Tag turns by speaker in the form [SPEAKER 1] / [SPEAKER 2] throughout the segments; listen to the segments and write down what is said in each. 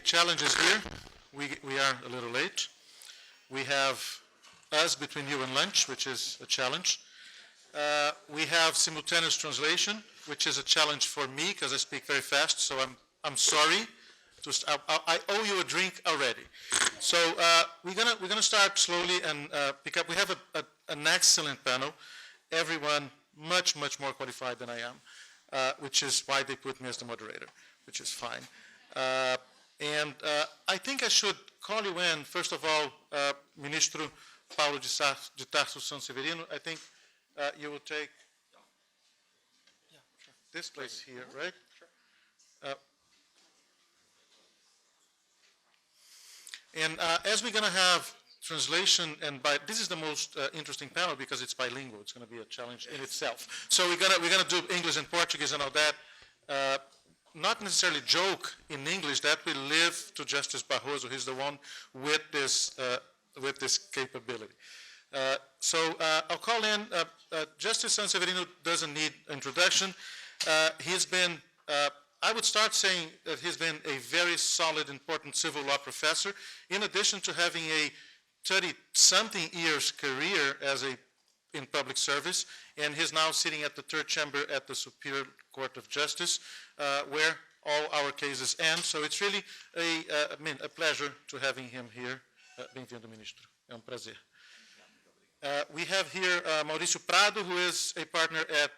[SPEAKER 1] challenges here. We are a little late. We have us between you and lunch, which is a challenge. We have simultaneous translation, which is a challenge for me because I speak very fast. So I'm sorry. I owe you a drink already. So we're gonna start slowly and pick up. We have an excellent panel. Everyone much more qualified than I am, which is why they put me as the moderator, which is fine. And I think I should call you in, first of all, Ministro Paulo de Tarso Sanseverino. I think you will take this place here, right? Sure. And as we're going to have translation, and this is the most interesting panel because it's bilingual. It's going to be a challenge in itself. So we're gonna do English and Portuguese and all that. Not necessarily joke in English. That will live to Justice Barroso. He's the one with this capability. So I'll call in Justice Sanseverino. Doesn't need introduction. He's been. I would start saying that he's been a very solid, important civil law professor, in addition to having a 30-something years career in public service, and he's now sitting at the third chamber at the Superior Court of Justice, where all our cases end. So it's really a pleasure to having him here. Bem-vindo, ministro. É prazer. We have here Maurício Prado, who is a partner at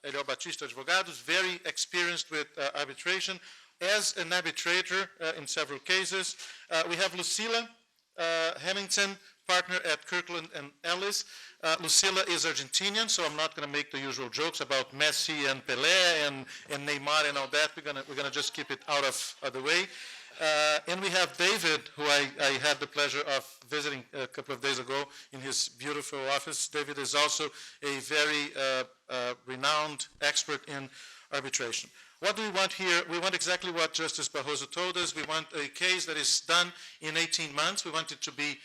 [SPEAKER 1] Eliel Batista Advogados, very experienced with arbitration, as an arbitrator in several cases. We have Lucila Hemmington, partner at Kirkland and Ellis. Lucila is Argentinian, so I'm not going to make the usual jokes about Messi and Pelé and Neymar and all that. We're gonna just keep it out of the way. And we have David, who I had the pleasure of visiting a couple of days ago in his beautiful office. David is also a very renowned expert in arbitration. What do we want here? We want exactly what Justice Barroso told us. We want a case that is done in 18 months. We want it to be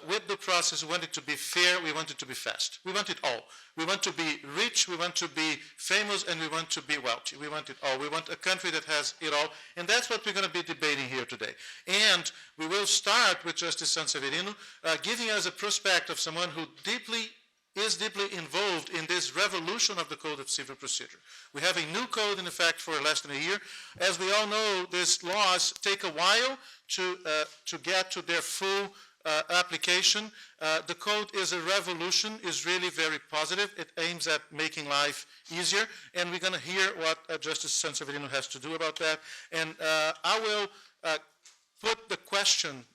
[SPEAKER 1] with the process. We want it to be fair. We want it to be fast. We want it all. We want to be rich. We want to be famous. And we want to be wealthy. We want it all. We want a country that has it all. And that's what we're going to be debating here today. And we will start with Justice Sanseverino giving us a prospect of someone who is deeply involved in this revolution of the Code of Civil Procedure. We have a new code in effect for less than a year. As we all know, these laws take a while to get to their full application. The code is a revolution, is really very positive. It aims at making life easier, and we're going to hear what Justice Sanseverino has to do about that. And I will put the question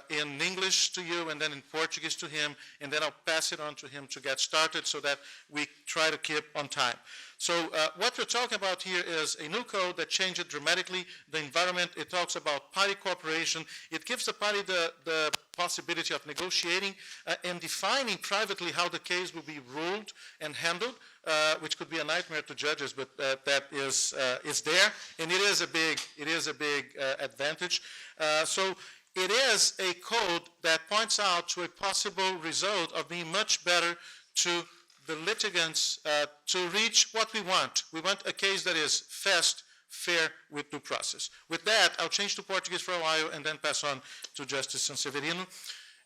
[SPEAKER 1] in English to you and then in Portuguese to him, and then I'll pass it on to him to get started so that we try to keep on time. So what we're talking about here is a new code that changed dramatically the environment. It talks about party cooperation. It gives the party the possibility of negotiating and defining privately how the case will be ruled and handled, which could be a nightmare to judges, but that is there, and it is a big advantage. So it is a code that points out to a possible result of being much better to the litigants to reach what we want. We want a case that is fast, fair, with due process. With that, I'll change to Portuguese for a while and then pass on to Justice Sanseverino.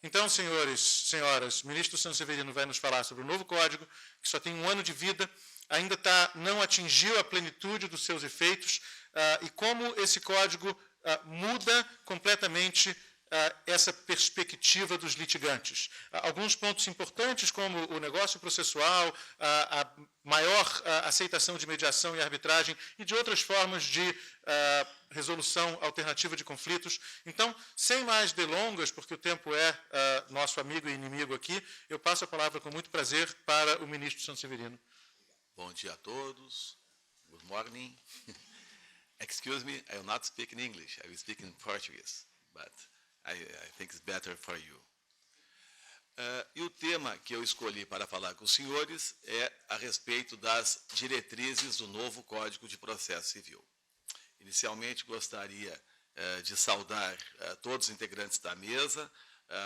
[SPEAKER 1] Então, senhoras, ministro Sanseverino vai nos falar sobre o novo código, que só tem 1 ano de vida, ainda não atingiu a plenitude dos seus efeitos, e como esse código muda completamente essa perspectiva dos litigantes. Alguns pontos importantes, como o negócio processual, a maior aceitação de mediação e arbitragem e de outras formas de resolução alternativa de conflitos. Então, sem mais delongas, porque o tempo é nosso amigo e inimigo aqui, eu passo a palavra com muito prazer para o ministro Sanseverino.
[SPEAKER 2] Bom dia a todos. Good morning. Excuse me, I will not speak in English. I will speak in Portuguese, but I think it's better for you. E o tema que eu escolhi para falar com os senhores é a respeito das diretrizes do novo Código de Processo Civil. Inicialmente, gostaria de saudar todos os integrantes da mesa,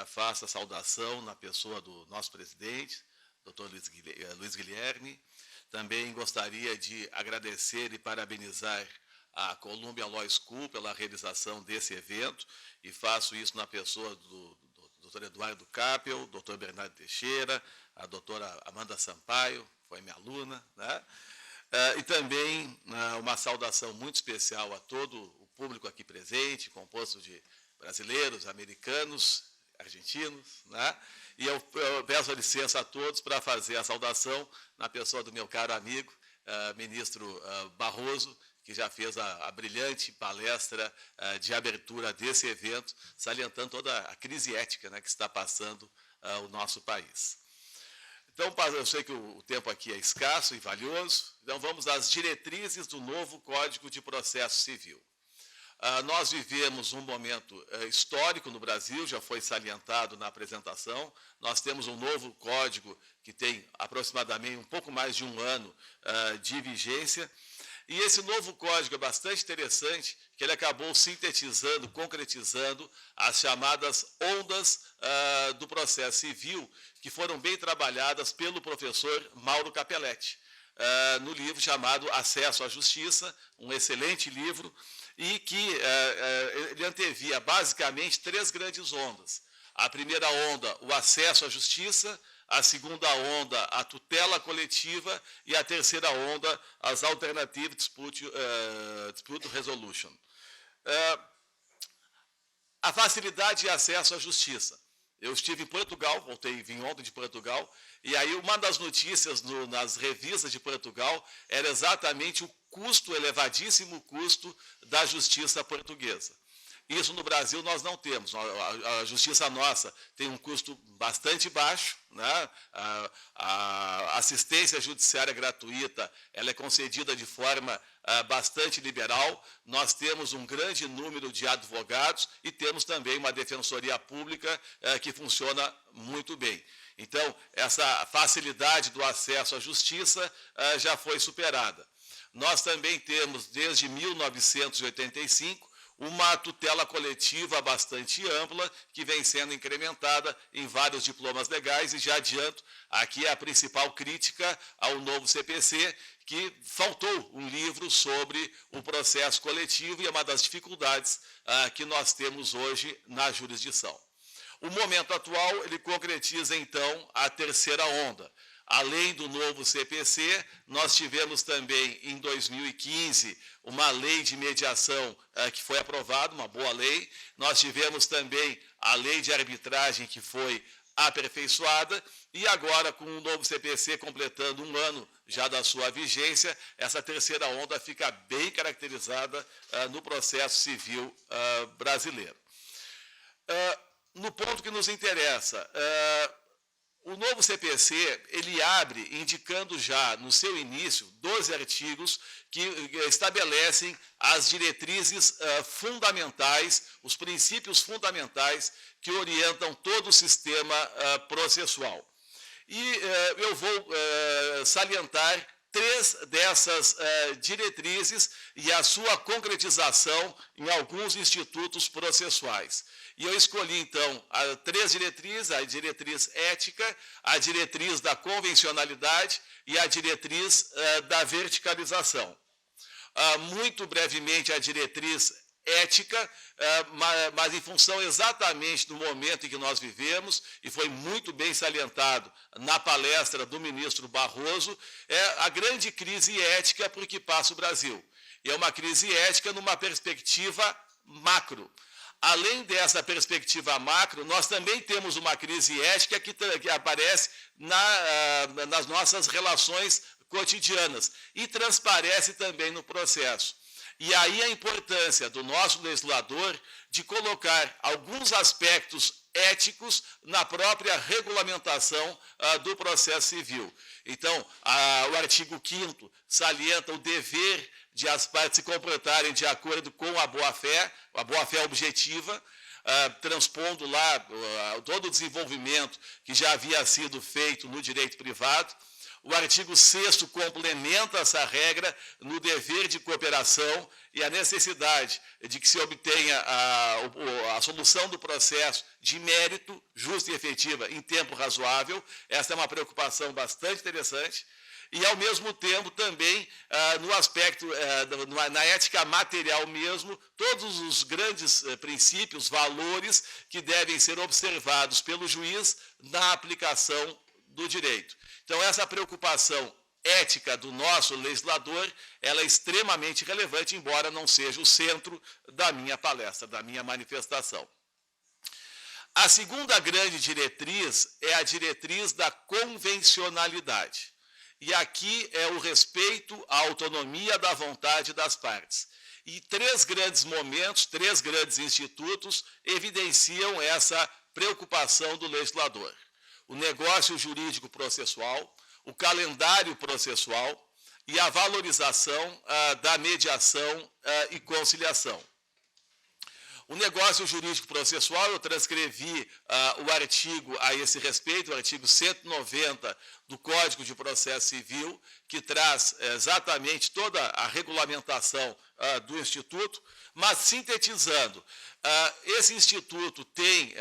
[SPEAKER 2] faço a saudação na pessoa do nosso presidente, Dr. Luiz Guilherme. Também gostaria de agradecer e parabenizar à Columbia Law School pela realização desse evento, e faço isso na pessoa do Dr. Eduardo Capel, Dr. Bernardo Teixeira, a doutora Amanda Sampaio, foi minha aluna, né? E também uma saudação muito especial a todo o público aqui presente, composto de brasileiros, americanos, argentinos, né? E eu peço licença a todos para fazer a saudação na pessoa do meu caro amigo, ministro Barroso, que já fez a brilhante palestra de abertura desse evento, salientando toda a crise ética, né, que está passando o nosso país. Então, eu sei que o tempo aqui é escasso e valioso, então vamos às diretrizes do novo Código de Processo Civil. Nós vivemos um momento histórico no Brasil, já foi salientado na apresentação. Nós temos um novo código que tem aproximadamente um pouco mais de um ano de vigência. E esse novo código é bastante interessante, que ele acabou sintetizando, concretizando as chamadas ondas do processo civil, que foram bem trabalhadas pelo professor Mauro Capelletti, no livro chamado Acesso à Justiça, um excelente livro, e que ele antevia basicamente três grandes ondas. A primeira onda, o acesso à justiça; a segunda onda, a tutela coletiva; e a terceira onda, as Alternative Dispute Resolution. A facilidade de acesso à justiça. Eu estive em Portugal, vim ontem de Portugal, e aí uma das notícias nas revistas de Portugal era exatamente o elevadíssimo custo da justiça portuguesa. Isso no Brasil nós não temos. A justiça nossa tem um custo bastante baixo, né? A assistência judiciária gratuita ela é concedida de forma bastante liberal. Nós temos um grande número de advogados e temos também uma defensoria pública que funciona muito bem. Então, essa facilidade do acesso à justiça já foi superada. Nós também temos, desde 1985, uma tutela coletiva bastante ampla, que vem sendo incrementada em vários diplomas legais, e já adianto, aqui é a principal crítica ao novo CPC, que faltou um livro sobre o processo coletivo, e é uma das dificuldades que nós temos hoje na jurisdição. O momento atual, ele concretiza, então, a terceira onda. Além do novo CPC, nós tivemos também, em 2015, uma lei de mediação que foi aprovada, uma boa lei. Nós tivemos também a lei de arbitragem, que foi aperfeiçoada, e agora, com o novo CPC completando um ano já da sua vigência, essa terceira onda fica bem caracterizada no processo civil brasileiro. No ponto que nos interessa, o novo CPC, ele abre, indicando já no seu início 12 artigos que estabelecem as diretrizes fundamentais, os princípios fundamentais que orientam todo o sistema processual. E eu vou salientar três dessas diretrizes e a sua concretização em alguns institutos processuais. E eu escolhi, então, três diretrizes: a diretriz ética, a diretriz da convencionalidade e a diretriz da verticalização. Muito brevemente, a diretriz ética, mas em função exatamente do momento em que nós vivemos, e foi muito bem salientado na palestra do ministro Barroso, é a grande crise ética por que passa o Brasil. E é uma crise ética numa perspectiva macro. Além dessa perspectiva macro, nós também temos uma crise ética que aparece nas nossas relações cotidianas e transparece também no processo. E aí a importância do nosso legislador de colocar alguns aspectos éticos na própria regulamentação do processo civil. Então, o artigo 5º salienta o dever de as partes se comportarem de acordo com a boa-fé objetiva, transpondo lá todo o desenvolvimento que já havia sido feito no direito privado. O artigo 6º complementa essa regra no dever de cooperação e a necessidade de que se obtenha a solução do processo de mérito, justa e efetiva, em tempo razoável. Essa é uma preocupação bastante interessante. e, ao mesmo tempo, também, no aspecto, na ética material mesmo, todos os grandes princípios, valores que devem ser observados pelo juiz na aplicação do direito. Então, essa preocupação ética do nosso legislador, ela é extremamente relevante, embora não seja o centro da minha palestra, da minha manifestação. A segunda grande diretriz é a diretriz da convencionalidade. E aqui é o respeito à autonomia da vontade das partes. E três grandes momentos, três grandes institutos evidenciam essa preocupação do legislador. O negócio jurídico processual, o calendário processual e a valorização da mediação e conciliação. O negócio jurídico processual, eu transcrevi o artigo a esse respeito, o artigo 190 do Código de Processo Civil, que traz exatamente toda a regulamentação do Instituto, mas, sintetizando, esse Instituto tem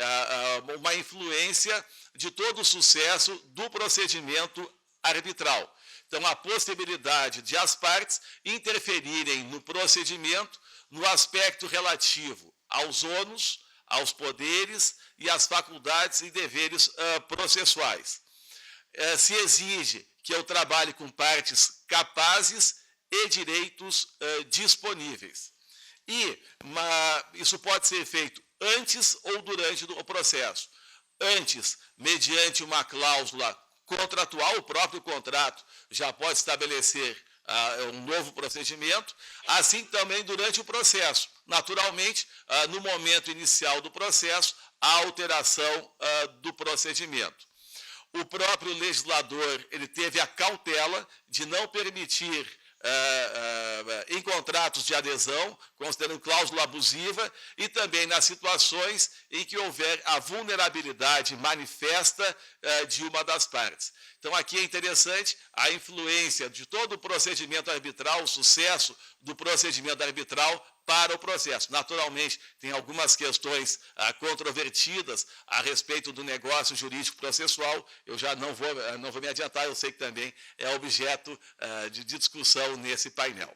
[SPEAKER 2] uma influência de todo o sucesso do procedimento arbitral. Então, a possibilidade de as partes interferirem no procedimento no aspecto relativo aos ônus, aos poderes e às faculdades e deveres processuais. Se exige que eu trabalhe com partes capazes e direitos disponíveis. E isso pode ser feito antes ou durante o processo. Antes, mediante uma cláusula contratual, o próprio contrato já pode estabelecer um novo procedimento, assim também durante o processo. Naturalmente, no momento inicial do processo, a alteração do procedimento. O próprio legislador ele teve a cautela de não permitir em contratos de adesão, considerando cláusula abusiva, e também nas situações em que houver a vulnerabilidade manifesta de uma das partes. Então, aqui é interessante a influência de todo o procedimento arbitral, o sucesso do procedimento arbitral para o processo. Naturalmente, tem algumas questões controvertidas a respeito do negócio jurídico processual, eu já não vou me adiantar, eu sei que também é objeto de discussão nesse painel.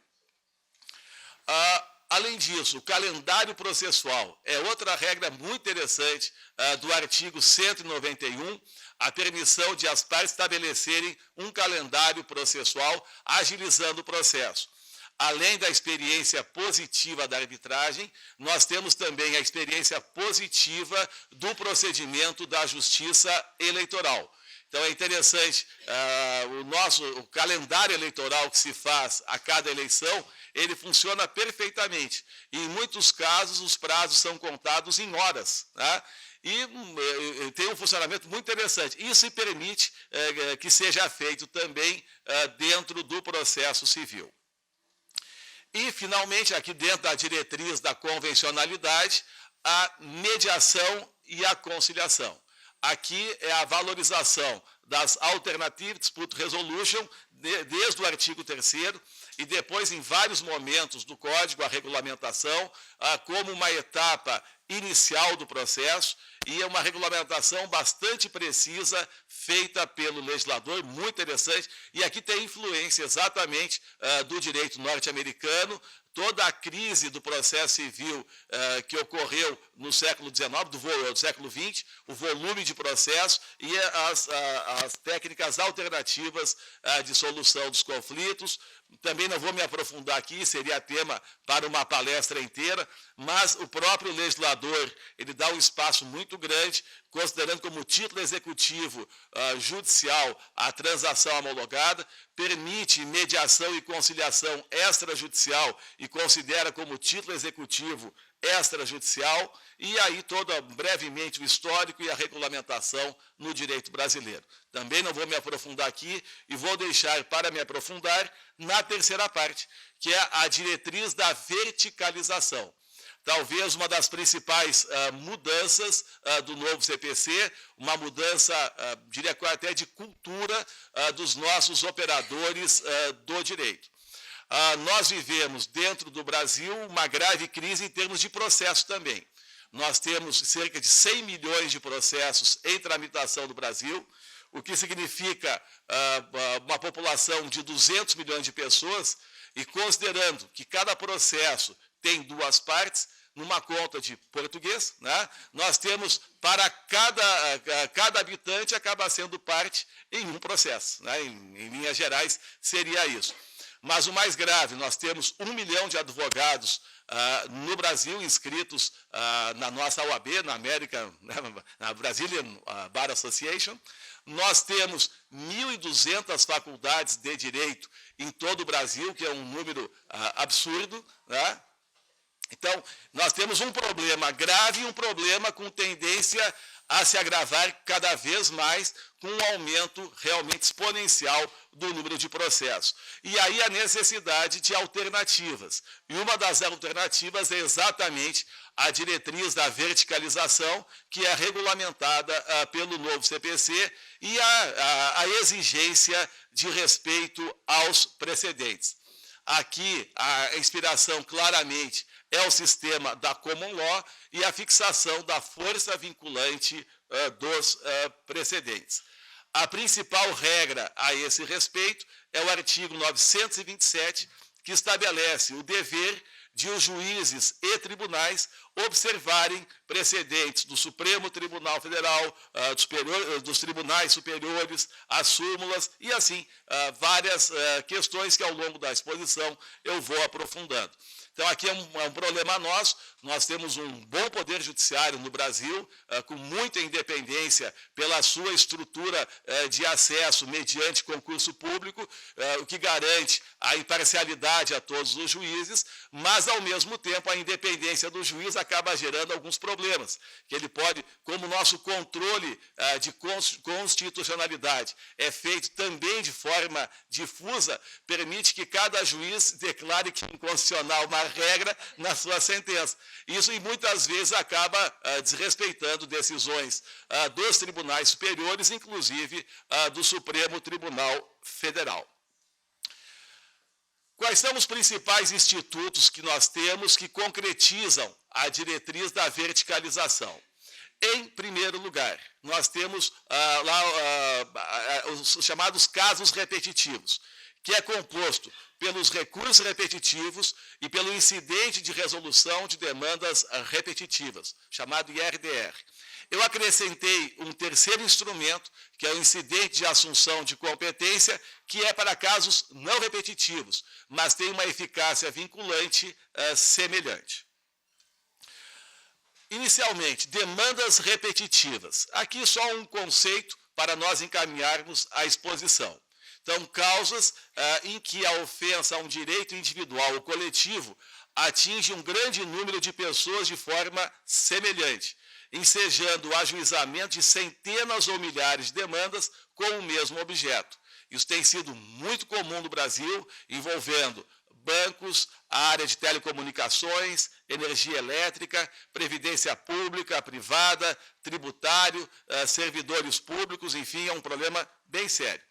[SPEAKER 2] Além disso, o calendário processual é outra regra muito interessante do artigo 191, a permissão de as partes estabelecerem um calendário processual, agilizando o processo. Além da experiência positiva da arbitragem, nós temos também a experiência positiva do procedimento da justiça eleitoral. Então, é interessante, o calendário eleitoral que se faz a cada eleição, ele funciona perfeitamente. E, em muitos casos, os prazos são contados em horas. Tá? E tem um funcionamento muito interessante. Isso permite que seja feito também dentro do processo civil. E, finalmente, aqui dentro da diretriz da convencionalidade, a mediação e a conciliação. Aqui é a valorização das Alternative Dispute Resolution, desde o artigo 3º, e depois, em vários momentos do Código, a regulamentação, como uma etapa inicial do processo, e é uma regulamentação bastante precisa, feita pelo legislador, muito interessante, e aqui tem influência exatamente do direito norte-americano, toda a crise do processo civil que ocorreu no século XIX, do século XX, o volume de processo e as técnicas alternativas de solução dos conflitos. Também não vou me aprofundar aqui, seria tema para uma palestra inteira, mas o próprio legislador ele dá um espaço muito grande, considerando como título executivo judicial a transação homologada, permite mediação e conciliação extrajudicial e considera como título executivo extrajudicial, e aí brevemente o histórico e a regulamentação no direito brasileiro. Também não vou me aprofundar aqui e vou deixar para me aprofundar na terceira parte, que é a diretriz da verticalização. Talvez uma das principais mudanças do novo CPC, uma mudança, diria até de cultura dos nossos operadores do direito. Nós vivemos dentro do Brasil uma grave crise em termos de processo também. Nós temos cerca de 100 milhões de processos em tramitação no Brasil, o que significa uma população de 200 milhões de pessoas, e considerando que cada processo tem duas partes, numa conta de português, né, nós temos para cada habitante acaba sendo parte em um processo. Né, em linhas gerais, seria isso. Mas o mais grave, nós temos 1 milhão de advogados no Brasil inscritos na nossa OAB, na América, né, na Brazilian Bar Association. Nós temos 1.200 faculdades de direito em todo o Brasil, que é um número absurdo, né? Então, nós temos um problema grave e um problema com tendência a se agravar cada vez mais, com um aumento realmente exponencial do número de processos. E aí a necessidade de alternativas. E uma das alternativas é exatamente a diretriz da verticalização, que é regulamentada pelo novo CPC, e a exigência de respeito aos precedentes. Aqui, a inspiração claramente é o sistema da common law e a fixação da força vinculante dos precedentes. A principal regra a esse respeito é o artigo 927, que estabelece o dever de os juízes e tribunais observarem precedentes do Supremo Tribunal Federal, dos tribunais superiores, as súmulas e, assim, várias questões que, ao longo da exposição, eu vou aprofundando. Então, aqui é um problema nosso. Nós temos um bom poder judiciário no Brasil, com muita independência pela sua estrutura de acesso mediante concurso público, o que garante a imparcialidade a todos os juízes, mas, ao mesmo tempo, a independência do juiz acaba gerando alguns problemas, que ele pode, como o nosso controle de constitucionalidade é feito também de forma difusa, permite que cada juiz declare que é inconstitucional uma regra na sua sentença. Isso, muitas vezes, acaba desrespeitando decisões dos tribunais superiores, inclusive do Supremo Tribunal Federal. Quais são os principais institutos que nós temos que concretizam a diretriz da verticalização? Em primeiro lugar, nós temos os chamados casos repetitivos, que é composto pelos recursos repetitivos e pelo incidente de resolução de demandas repetitivas, chamado IRDR. Eu acrescentei um terceiro instrumento, que é o incidente de assunção de competência, que é para casos não repetitivos, mas tem uma eficácia vinculante semelhante. Inicialmente, demandas repetitivas. Aqui só um conceito para nós encaminharmos a exposição. Então, causas em que a ofensa a um direito individual ou coletivo atinge um grande número de pessoas de forma semelhante, ensejando o ajuizamento de centenas ou milhares de demandas com o mesmo objeto. Isso tem sido muito comum no Brasil, envolvendo bancos, a área de telecomunicações, energia elétrica, previdência pública, privada, tributário, servidores públicos, enfim, é um problema bem sério.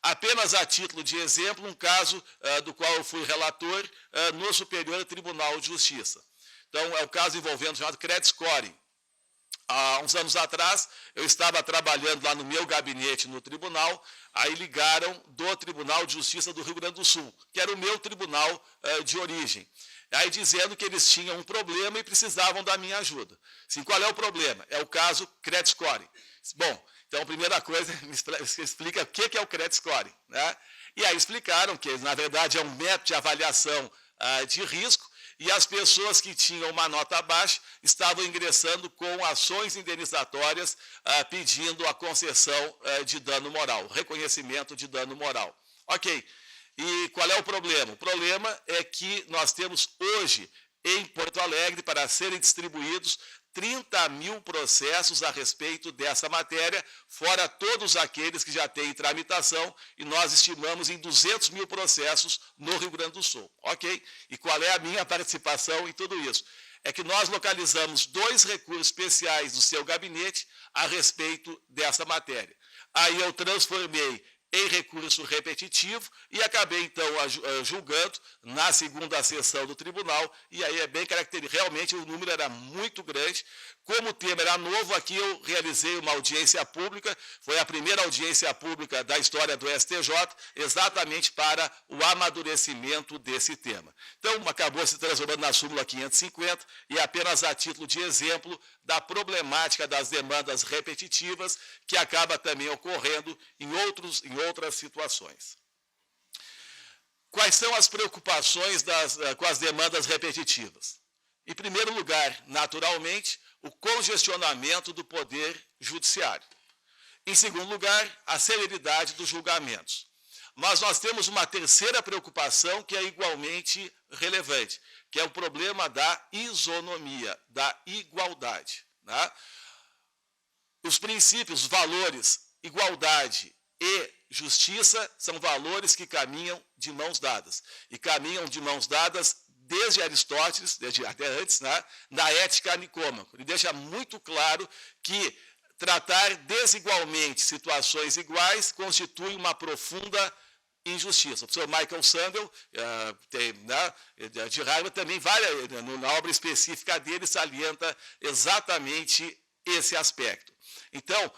[SPEAKER 2] Apenas a título de exemplo, um caso do qual eu fui relator no Superior Tribunal de Justiça. Então, é o caso envolvendo o chamado credit scoring. Há uns anos atrás, eu estava trabalhando lá no meu gabinete no tribunal, aí ligaram do Tribunal de Justiça do Rio Grande do Sul, que era o meu tribunal de origem. Aí dizendo que eles tinham um problema e precisavam da minha ajuda. Sim, qual é o problema? É o caso credit scoring. Bom, então a primeira coisa, me explica o que é o credit scoring, né? E aí explicaram que, na verdade, é um método de avaliação de risco, e as pessoas que tinham uma nota baixa estavam ingressando com ações indenizatórias pedindo a concessão de dano moral, reconhecimento de dano moral. Ok, e qual é o problema? O problema é que nós temos hoje, em Porto Alegre, para serem distribuídos 30 mil processos a respeito dessa matéria, fora todos aqueles que já têm em tramitação, e nós estimamos em 200 mil processos no Rio Grande do Sul. Ok? E qual é a minha participação em tudo isso? É que nós localizamos 2 recursos especiais do seu gabinete a respeito dessa matéria. Aí eu transformei em recurso repetitivo e acabei, então, julgando na segunda sessão do tribunal, e aí é bem característico, realmente o número era muito grande. Como o tema era novo, aqui eu realizei uma audiência pública, foi a primeira audiência pública da história do STJ, exatamente para o amadurecimento desse tema. Então, acabou se transformando na súmula 550, e apenas a título de exemplo da problemática das demandas repetitivas, que acaba também ocorrendo em outras situações. Quais são as preocupações com as demandas repetitivas? Em primeiro lugar, naturalmente, o congestionamento do poder judiciário. Em segundo lugar, a celeridade dos julgamentos. Mas nós temos uma terceira preocupação que é igualmente relevante, que é o problema da isonomia, da igualdade. Né? Os princípios, valores, igualdade e justiça são valores que caminham de mãos dadas. E caminham de mãos dadas desde Aristóteles, desde até antes, né, na ética nicômaco. Ele deixa muito claro que tratar desigualmente situações iguais constitui uma profunda injustiça. O professor Michael Sandel, de Harvard, também na obra específica dele, salienta exatamente esse aspecto. Então,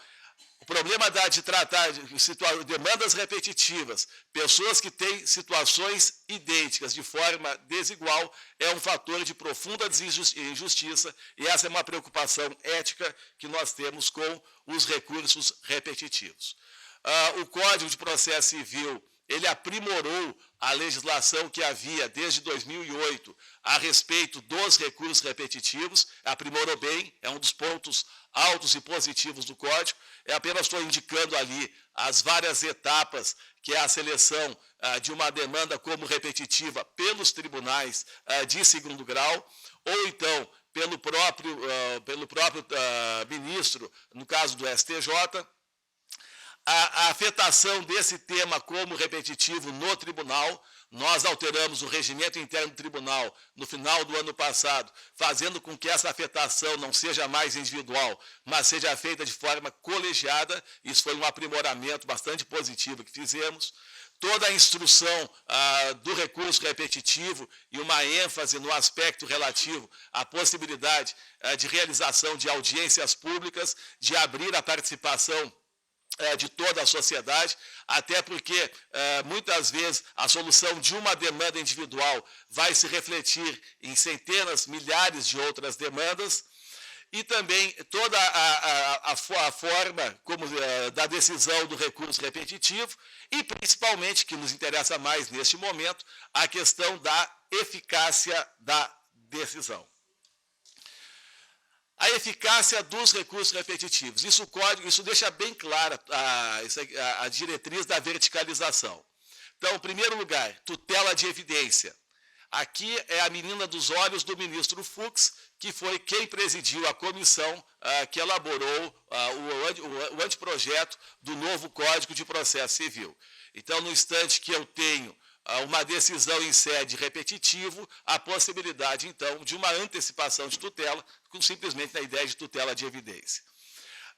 [SPEAKER 2] o problema de tratar de demandas repetitivas, pessoas que têm situações idênticas de forma desigual, é um fator de profunda injustiça, e essa é uma preocupação ética que nós temos com os recursos repetitivos. O Código de Processo Civil, ele aprimorou a legislação que havia desde 2008 a respeito dos recursos repetitivos, aprimorou bem, é um dos pontos altos e positivos do Código. Eu apenas estou indicando ali as várias etapas, que é a seleção de uma demanda como repetitiva pelos tribunais de segundo grau, ou então pelo próprio ministro, no caso do STJ, a afetação desse tema como repetitivo no tribunal. Nós alteramos o regimento interno do tribunal no final do ano passado, fazendo com que essa afetação não seja mais individual, mas seja feita de forma colegiada. Isso foi um aprimoramento bastante positivo que fizemos. Toda a instrução do recurso repetitivo e uma ênfase no aspecto relativo à possibilidade de realização de audiências públicas, de abrir a participação de toda a sociedade, até porque muitas vezes a solução de uma demanda individual vai se refletir em centenas, milhares de outras demandas, e também toda a forma como, da decisão do recurso repetitivo, e principalmente, que nos interessa mais neste momento, a questão da eficácia da decisão. A eficácia dos recursos repetitivos. Isso deixa bem clara a diretriz da verticalização. Então, em primeiro lugar, tutela de evidência. Aqui é a menina dos olhos do ministro Fux, que foi quem presidiu a comissão que elaborou o anteprojeto do novo Código de Processo Civil. Então, no instante que eu tenho uma decisão em sede repetitivo, a possibilidade, então, de uma antecipação de tutela, simplesmente na ideia de tutela de evidência.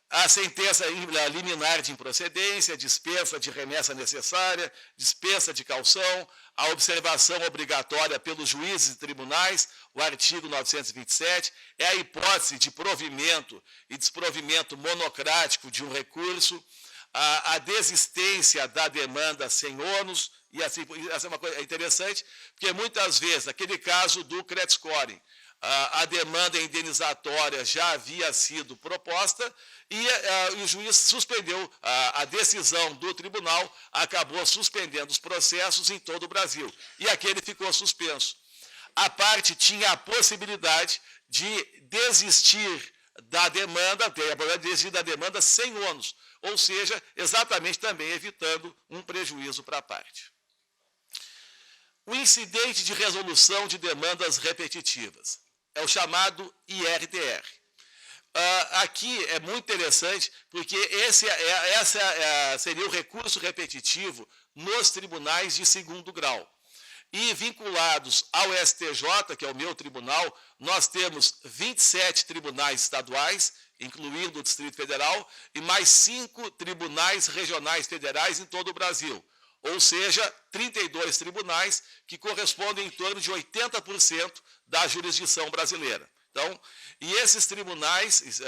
[SPEAKER 2] A sentença liminar de improcedência, dispensa de remessa necessária, dispensa de caução, a observação obrigatória pelos juízes e tribunais, o artigo 927, é a hipótese de provimento e desprovimento monocrático de um recurso, a desistência da demanda sem ônus, e assim, essa é uma coisa interessante, porque muitas vezes, naquele caso do credit scoring, a demanda indenizatória já havia sido proposta e o juiz suspendeu a decisão do tribunal, acabou suspendendo os processos em todo o Brasil, e aquele ficou suspenso. A parte tinha a possibilidade de desistir da demanda, sem ônus, ou seja, exatamente também evitando um prejuízo para a parte. O incidente de resolução de demandas repetitivas é o chamado IRDR. Aqui é muito interessante, porque esse seria o recurso repetitivo nos tribunais de segundo grau. E vinculados ao STJ, que é o meu tribunal, nós temos 27 tribunais estaduais incluindo o Distrito Federal, e mais 5 tribunais regionais federais em todo o Brasil. Ou seja, 32 tribunais que correspondem em torno de 80% da jurisdição brasileira. Então, e esses tribunais,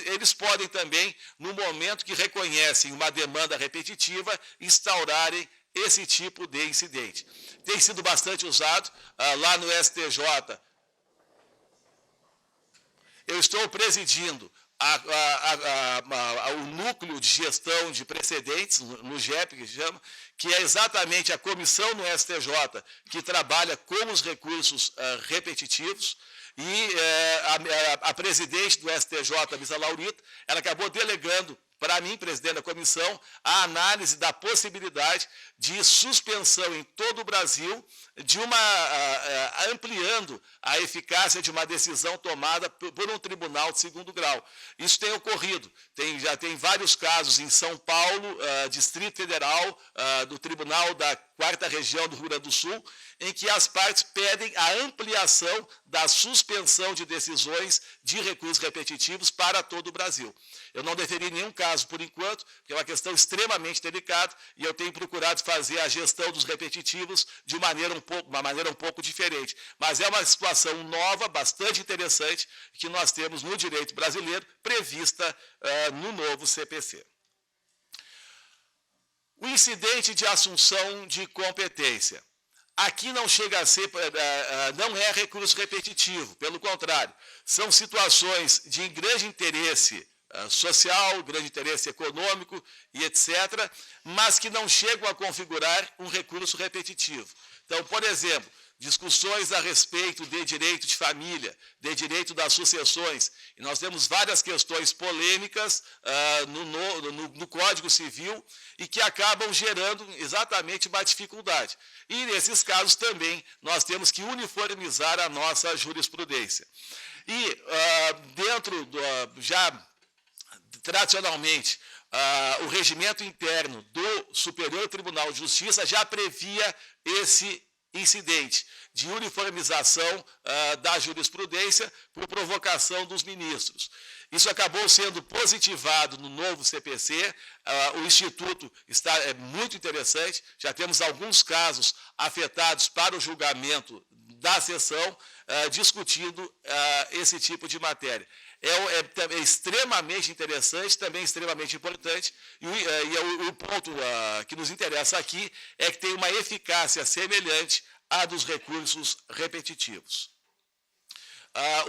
[SPEAKER 2] eles podem também, no momento que reconhecem uma demanda repetitiva, instaurarem esse tipo de incidente. Tem sido bastante usado lá no STJ. Eu estou presidindo o núcleo de gestão de precedentes, no GEP, que se chama, que é exatamente a comissão no STJ que trabalha com os recursos repetitivos, e a presidente do STJ, a Misa Laurita, ela acabou delegando para mim, presidente da comissão, a análise da possibilidade de suspensão em todo o Brasil, de ampliando a eficácia de uma decisão tomada por um tribunal de segundo grau. Isso tem ocorrido. Já tem vários casos em São Paulo, Distrito Federal, do Tribunal da 4ª Região do Rio Grande do Sul, em que as partes pedem a ampliação da suspensão de decisões de recursos repetitivos para todo o Brasil. Eu não deferi nenhum caso por enquanto, porque é uma questão extremamente delicada, e eu tenho procurado fazer a gestão dos repetitivos de uma maneira um pouco diferente. Mas é uma situação nova, bastante interessante, que nós temos no direito brasileiro, prevista no novo CPC. O incidente de assunção de competência. Aqui não chega a ser, não é recurso repetitivo, pelo contrário, são situações de grande interesse social, grande interesse econômico e etc., mas que não chegam a configurar um recurso repetitivo. Então, por exemplo, discussões a respeito de direito de família, de direito das sucessões, e nós temos várias questões polêmicas no Código Civil e que acabam gerando exatamente uma dificuldade. E, nesses casos, também nós temos que uniformizar a nossa jurisprudência. E, tradicionalmente, o regimento interno do Superior Tribunal de Justiça já previa esse incidente de uniformização da jurisprudência por provocação dos ministros. Isso acabou sendo positivado no novo CPC, o Instituto é muito interessante, já temos alguns casos afetados para o julgamento da sessão, discutindo esse tipo de matéria. É extremamente interessante, também extremamente importante, e o ponto que nos interessa aqui é que tem uma eficácia semelhante à dos recursos repetitivos.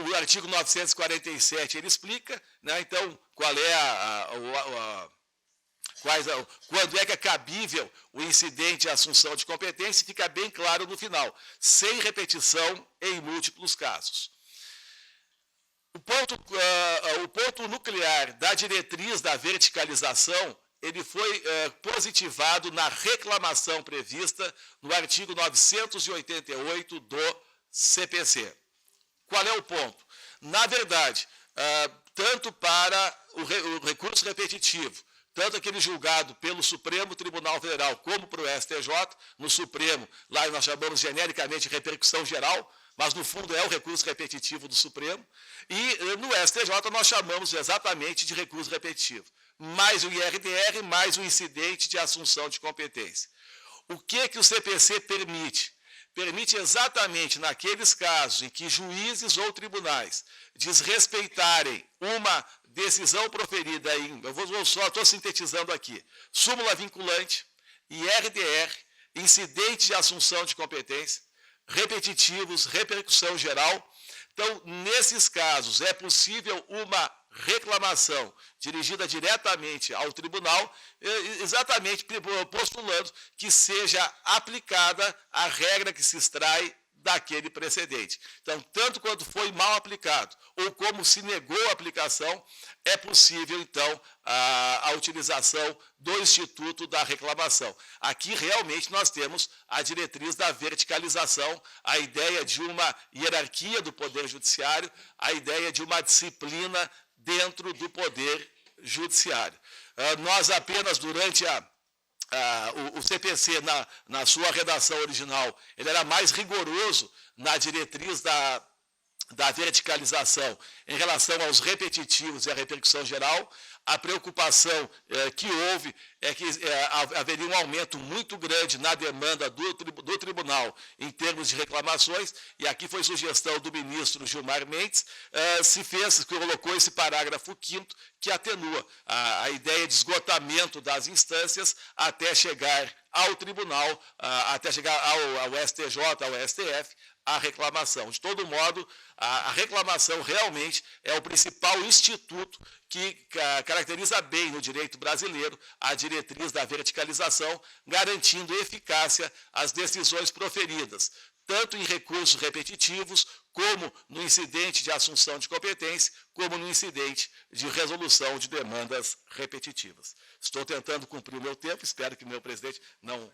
[SPEAKER 2] O artigo 947 ele explica, né, então, quando é que é cabível o incidente de assunção de competência, fica bem claro no final, sem repetição em múltiplos casos. O ponto nuclear da diretriz da verticalização, ele foi positivado na reclamação prevista no artigo 988 do CPC. Qual é o ponto? Na verdade, tanto para o recurso repetitivo, tanto aquele julgado pelo Supremo Tribunal Federal como para o STJ, no Supremo, lá nós chamamos genericamente de repercussão geral, mas no fundo é o recurso repetitivo do Supremo, e no STJ nós chamamos exatamente de recurso repetitivo, mais o IRDR, mais o incidente de assunção de competência. O que o CPC permite? Permite exatamente naqueles casos em que juízes ou tribunais desrespeitarem uma decisão proferida em, estou sintetizando aqui, súmula vinculante, IRDR, incidente de assunção de competência, repetitivos, repercussão geral. Então, nesses casos, é possível uma reclamação dirigida diretamente ao tribunal, exatamente postulando que seja aplicada a regra que se extrai daquele precedente. Então, tanto quanto foi mal aplicado ou como se negou a aplicação, é possível, então, a utilização do Instituto da Reclamação. Aqui, realmente, nós temos a diretriz da verticalização, a ideia de uma hierarquia do Poder Judiciário, a ideia de uma disciplina dentro do Poder Judiciário. Nós apenas, durante o CPC, na sua redação original, ele era mais rigoroso na diretriz da verticalização em relação aos repetitivos e à repercussão geral. A preocupação que houve é que haveria um aumento muito grande na demanda do tribunal em termos de reclamações, e aqui foi sugestão do ministro Gilmar Mendes, colocou esse parágrafo 5º, que atenua a ideia de esgotamento das instâncias até chegar ao tribunal, até chegar ao STJ, ao STF, a reclamação. De todo modo, a reclamação realmente é o principal instituto que caracteriza bem no direito brasileiro a diretriz da verticalização, garantindo eficácia às decisões proferidas, tanto em recursos repetitivos, como no incidente de assunção de competência, como no incidente de resolução de demandas repetitivas. Estou tentando cumprir o meu tempo, espero que o meu presidente não...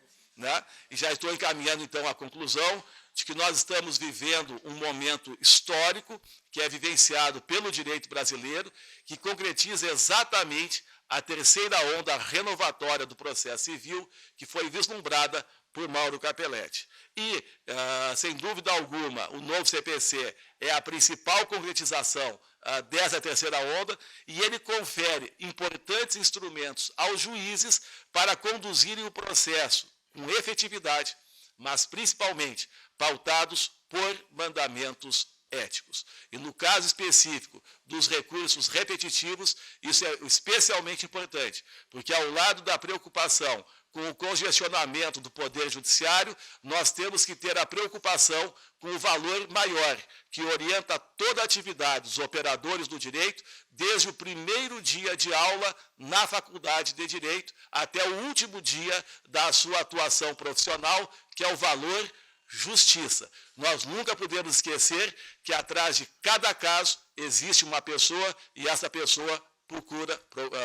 [SPEAKER 2] E já estou encaminhando, então, à conclusão de que nós estamos vivendo um momento histórico, que é vivenciado pelo direito brasileiro, que concretiza exatamente a terceira onda renovatória do processo civil, que foi vislumbrada por Mauro Capelletti. E, sem dúvida alguma, o novo CPC é a principal concretização dessa terceira onda, e ele confere importantes instrumentos aos juízes para conduzirem o processo com efetividade, mas principalmente pautados por mandamentos éticos. E no caso específico dos recursos repetitivos, isso é especialmente importante, porque ao lado da preocupação com o congestionamento do Poder Judiciário, nós temos que ter a preocupação com o valor maior, que orienta toda a atividade dos operadores do direito, desde o primeiro dia de aula na Faculdade de Direito, até o último dia da sua atuação profissional, que é o valor justiça. Nós nunca podemos esquecer que atrás de cada caso existe uma pessoa, e essa pessoa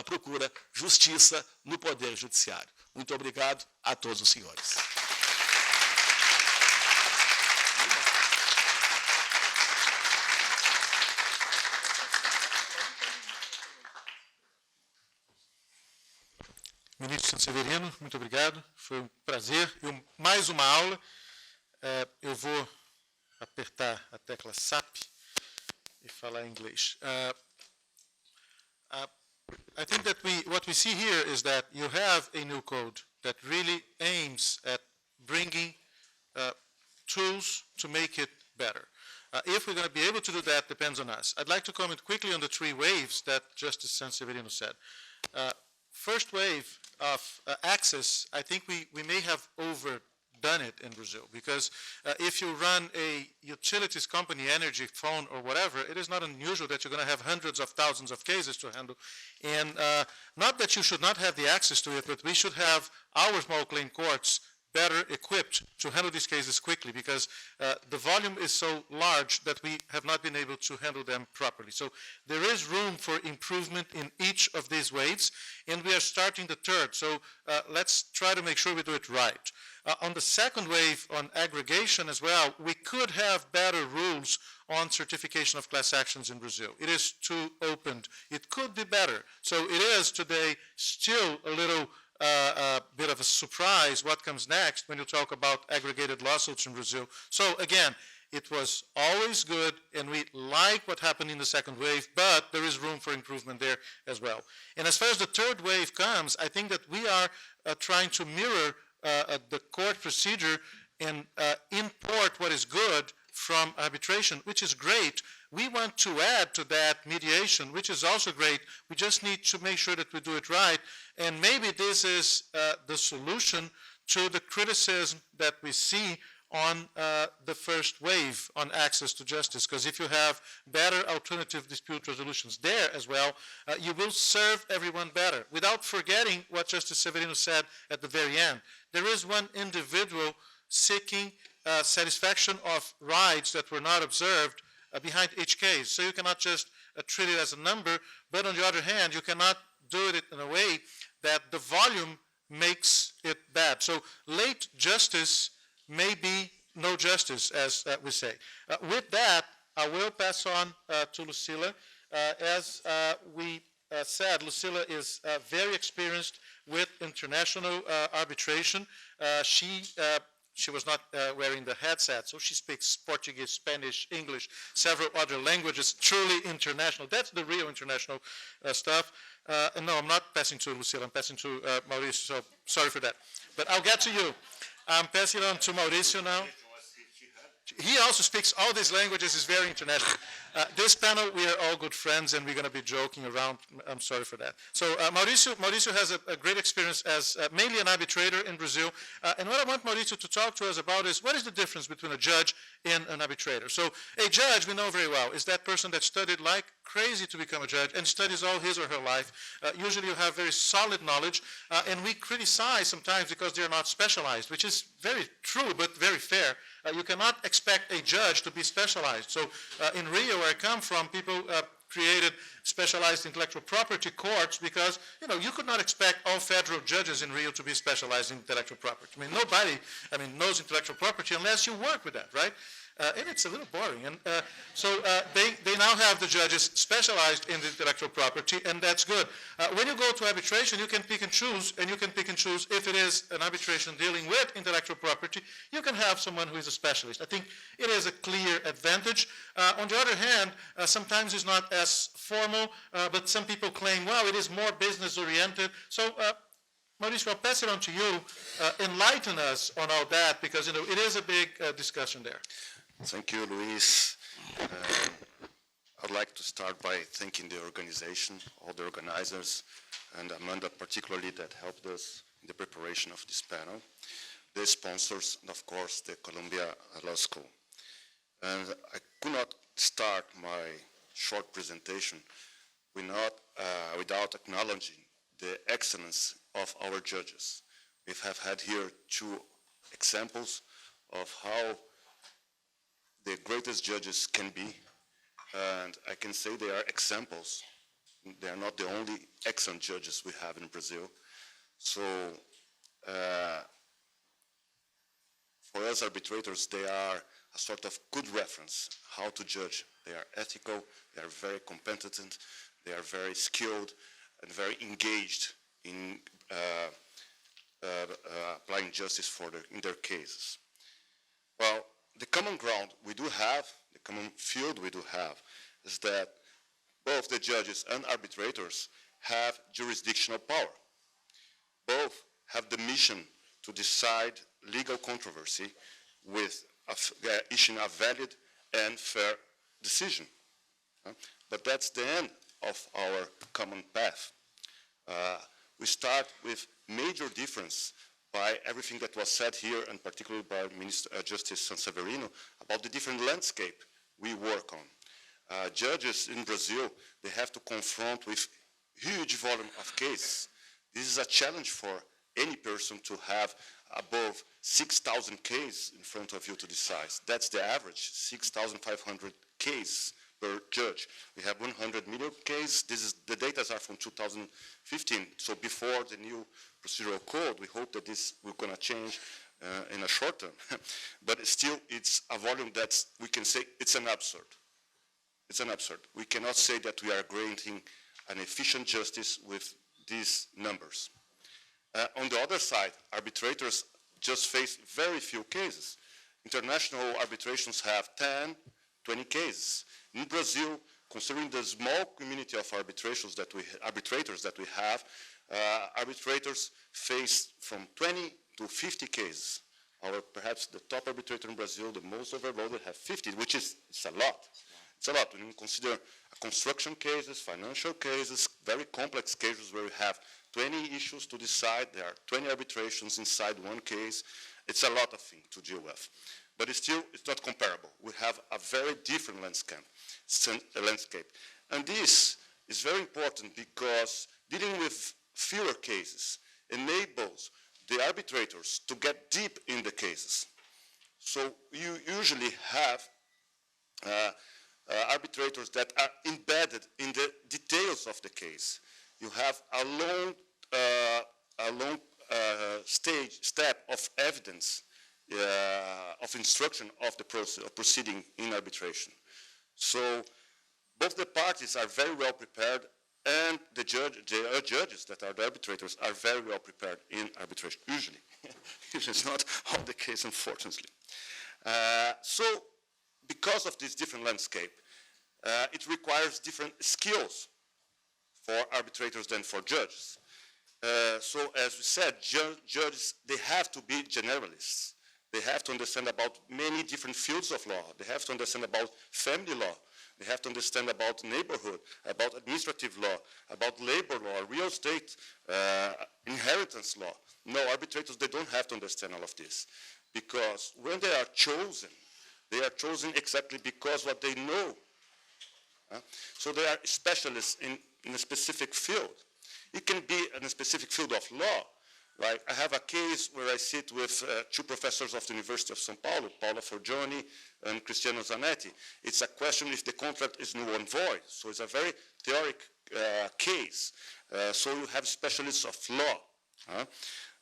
[SPEAKER 2] procura justiça no Poder Judiciário. Muito obrigado a todos os senhores.
[SPEAKER 1] Ministro Sanseverino, muito obrigado. Foi um prazer e mais uma aula. Eu vou apertar a tecla SAP e falar em inglês. I think that what we see here is that you have a new code that really aims at bringing tools to make it better. If we're going to be able to do that depends on us. I'd like to comment quickly on the 3 waves that Justice Sanseverino said. First wave of access, I think we may have overdone it in Brazil, because if you run a utilities company, energy, phone, or whatever, it is not unusual that you're going to have hundreds of thousands of cases to handle. And not that you should not have the access to it, but we should have our small claim courts better equipped to handle these cases quickly, because the volume is so large that we have not been able to handle them properly. So there is room for improvement in each of these waves, and we are starting the third. So let's try to make sure we do it right. On the second wave, on aggregation as well, we could have better rules on certification of class actions in Brazil. It is too opened. It could be better. So it is today still a little bit of a surprise what comes next when you talk about aggregated lawsuits in Brazil. So again, it was always good, and we like what happened in the second wave, but there is room for improvement there as well. And as far as the third wave comes, I think that we are trying to mirror the court procedure and import what is good from arbitration, which is great. We want to add to that mediation, which is also great. We just need to make sure that we do it right. And maybe this is the solution to the criticism that we see on the first wave on access to justice, because if you have better alternative dispute resolutions there as well, you will serve everyone better. Without forgetting what Justice Severino said at the very end, there is one individual seeking satisfaction of rights that were not observed behind each case. So you cannot just treat it as a number, but on the other hand, you cannot do it in a way that the volume makes it bad. So late justice may be no justice, as we say. With that, I will pass on to Lucila. As we said, Lucila is very experienced with international arbitration. She she was not wearing the headset, so she speaks Portuguese, Spanish, English, several other languages, truly international. That's the real international stuff. And no, I'm not passing to Lucille, I'm passing to Mauricio, so sorry for that. But I'll get to you. I'm passing on to Mauricio now. He also speaks all these languages, is very international. This panel, we are all good friends, and we're going to be joking around. I'm sorry for that. So Mauricio has a great experience as mainly an arbitrator in Brazil. And what I want Mauricio to talk to us about is what is the difference between a judge and an arbitrator? So a judge, we know very well, is that person that studied like crazy to become a judge and studies all his or her life. Usually you have very solid knowledge, and we criticize sometimes because they're not specialized, which is very true but very fair. You cannot expect a judge to be specialized. So in Rio, where I come from, people created specialized intellectual property courts because, you could not expect all federal judges in Rio to be specialized in intellectual property. I mean, nobody, knows intellectual property unless you work with that, right? And it's a little boring. And so they now have the judges specialized in the intellectual property, and that's good. When you go to arbitration, you can pick and choose, if it is an arbitration dealing with intellectual property, you can have someone who is a specialist. I think it is a clear advantage. On the other hand, sometimes it's not as formal, but some people claim, well, it is more business-oriented. So Mauricio, I'll pass it on to you. Enlighten us on all that, because it is a big discussion there.
[SPEAKER 3] Thank you, Luis. I'd like to start by thanking the organization, all the organizers, and Amanda particularly that helped us in the preparation of this panel, the sponsors, and of course the Columbia Law School. And I could not start my short presentation without acknowledging the excellence of our judges. We have had here two examples of how the greatest judges can be, and I can say they are examples. They are not the only excellent judges we have in Brazil. So for us arbitrators, they are a sort of good reference how to judge. They are ethical, they are very competent, they are very skilled and very engaged in applying justice in their cases. Well, the common ground we do have, the common field we do have, is that both the judges and arbitrators have jurisdictional power. Both have the mission to decide legal controversy with issuing a valid and fair decision. But that's the end of our common path. We start with major difference by everything that was said here, and particularly by Justice Sanseverino, about the different landscape we work on. Judges in Brazil, they have to confront with huge volume of cases. This is a challenge for any person to have above 6,000 cases in front of you to decide. That's the average, 6,500 cases per judge. We have 100 million cases. The data are from 2015, so before the new procedural code. We hope that this will going to change in a short term. But still, it's a volume that we can say it's an absurd. It's an absurd. We cannot say that we are granting an efficient justice with these numbers. On the other side, arbitrators just face very few cases. International arbitrations have 10, 20 cases. In Brazil, considering the small community of arbitrators that we have, arbitrators face from 20 to 50 cases. Perhaps the top arbitrator in Brazil, the most overloaded, have 50, which is it's a lot. It's a lot when you consider construction cases, financial cases, very complex cases where we have 20 issues to decide. There are 20 arbitrations inside one case. It's a lot of things to deal with. But it's not comparable. We have a very different landscape. And this is very important because dealing with fewer cases enables the arbitrators to get deep in the cases. So you usually have arbitrators that are embedded in the details of the case. You have a long step of evidence, of instruction of the proceeding in arbitration. So both the parties are very well prepared and the judges that are the arbitrators are very well prepared in arbitration, usually. Usually it's not all the case, unfortunately. So because of this different landscape, it requires different skills for arbitrators than for judges. So as we said, judges, they have to be generalists. They have to understand about many different fields of law. They have to understand about family law. They have to understand about neighborhood, about administrative law, about labor law, real estate, inheritance law. No, arbitrators, they don't have to understand all of this. Because when they are chosen exactly because what they know. So they are specialists in a specific field. It can be in a specific field of law. Right? I have a case where I sit with two professors of the University of São Paulo, Paula Forgione and Cristiano Zanetti. It's a question if the contract is null and void. So it's a very theoric case. So you have specialists of law.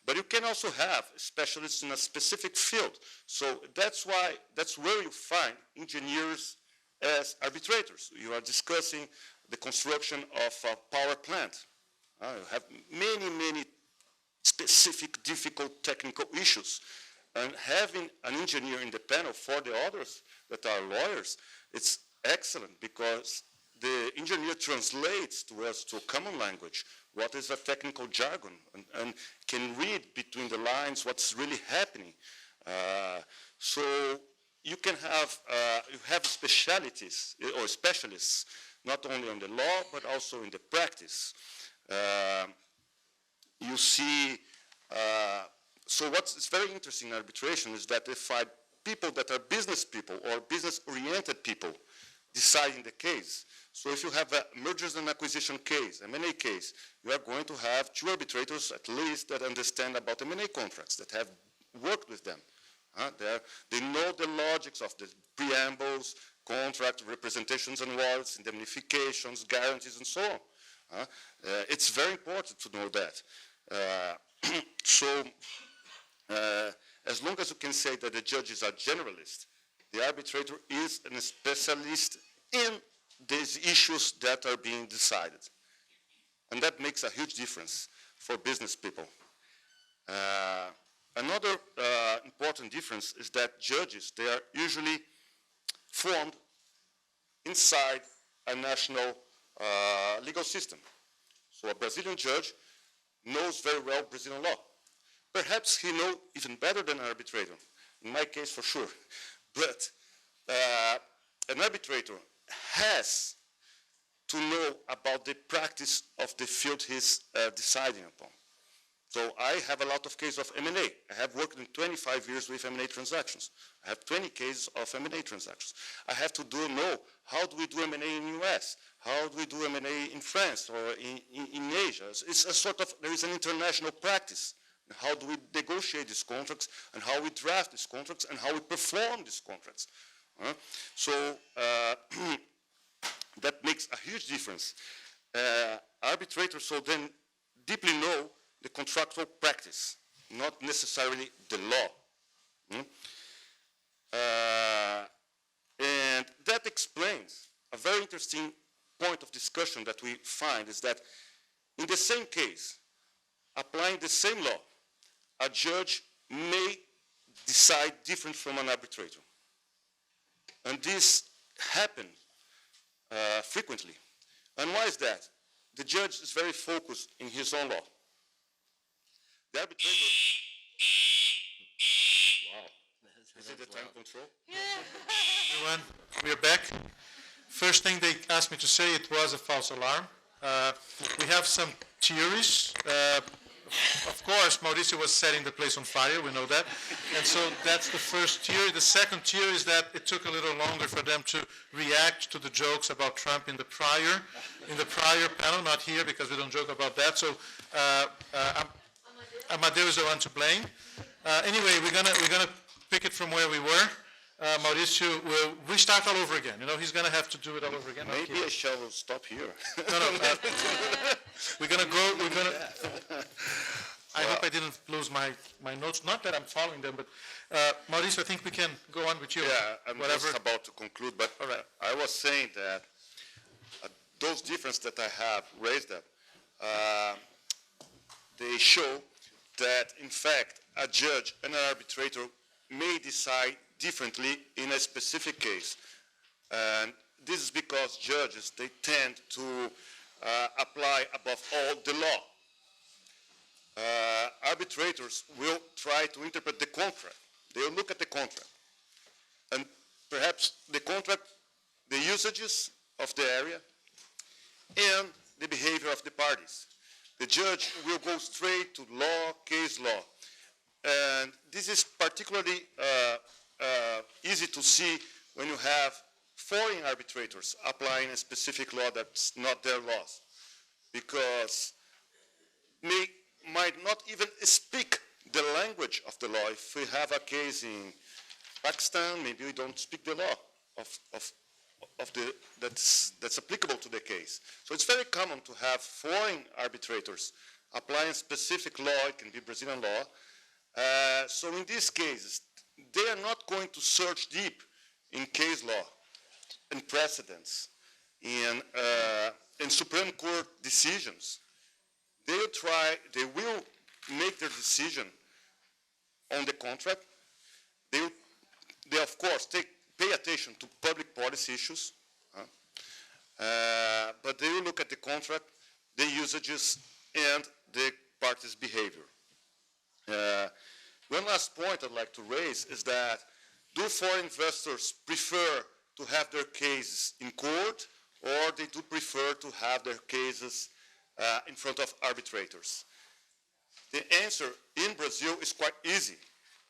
[SPEAKER 3] But you can also have specialists in a specific field. So that's where you find engineers as arbitrators. You are discussing the construction of a power plant. You have many specific, difficult technical issues. And having an engineer in the panel for the others that are lawyers, it's excellent because the engineer translates to us to a common language what is a technical jargon and can read between the lines what's really happening. So you can have, you have specialities or specialists, not only on the law, but also in the practice. You see, so what's very interesting in arbitration is that they find people that are business people or business-oriented people deciding the case. So if you have a mergers and acquisition case, M&A case, you are going to have two arbitrators at least that understand about M&A contracts, that have worked with them. They know the logics of the preambles, contract, representations and awards, indemnifications, guarantees, and so on. It's very important to know that. So as long as you can say that the judges are generalists, the arbitrator is a specialist in these issues that are being decided. And that makes a huge difference for business people. Another important difference is that judges, they are usually formed inside a national legal system. So a Brazilian judge knows very well Brazilian law. Perhaps he knows even better than an arbitrator, in my case for sure. But an arbitrator has to know about the practice of the field he's deciding upon. So I have a lot of cases of M&A. I have worked in 25 years with M&A transactions. I have 20 cases of M&A transactions. I have to know how do we do M&A in the US? How do we do M&A in France or in Asia? It's a sort of, there is an international practice. How do we negotiate these contracts and how we draft these contracts and how we perform these contracts? So that makes a huge difference. Arbitrators so then deeply know the contractual practice, not necessarily the law. And that explains a very interesting point of discussion that we find is that in the same case, applying the same law, a judge may decide different from an arbitrator. And this happens frequently. And why is that? The judge is very focused in his own law. The arbitrator, wow, is it the time control?
[SPEAKER 1] Everyone, we are back. First thing they asked me to say, it was a false alarm. We have some theories. Of course, Mauricio was setting the place on fire, we know that. And so that's the first theory. The second theory is that it took a little longer for them to react to the jokes about Trump in the prior panel, not here because we don't joke about that. So Amadeu is the one to blame. Anyway, we're gonna pick it from where we were. Mauricio will restart all over again. You know, he's going to have to do it all over again.
[SPEAKER 3] Maybe I shall stop here.
[SPEAKER 1] No. We're going to go, I hope I didn't lose my notes. Not that I'm following them, but Mauricio, I think we can go on with you.
[SPEAKER 3] Yeah, I'm just about to conclude, but
[SPEAKER 1] all right.
[SPEAKER 3] I was saying that those differences that I have raised up, they show that, in fact, a judge and an arbitrator may decide differently in a specific case. And this is because judges, they tend to apply, above all, the law. Arbitrators will try to interpret the contract. They will look at the contract. And perhaps the contract, the usages of the area, and the behavior of the parties. The judge will go straight to law, case law. And this is particularly easy to see when you have foreign arbitrators applying a specific law that's not their laws, because they might not even speak the language of the law. If we have a case in Pakistan, maybe we don't speak the law that's applicable to the case. So it's very common to have foreign arbitrators applying specific law. It can be Brazilian law. So in these cases, they are not going to search deep in case law, in precedents, in Supreme Court decisions. They will make their decision on the contract. They of course, pay attention to public policy issues, but they will look at the contract, the usages, and the parties' behavior. One last point I'd like to raise is that, do foreign investors prefer to have their cases in court, or they do prefer to have their cases in front of arbitrators? The answer in Brazil is quite easy.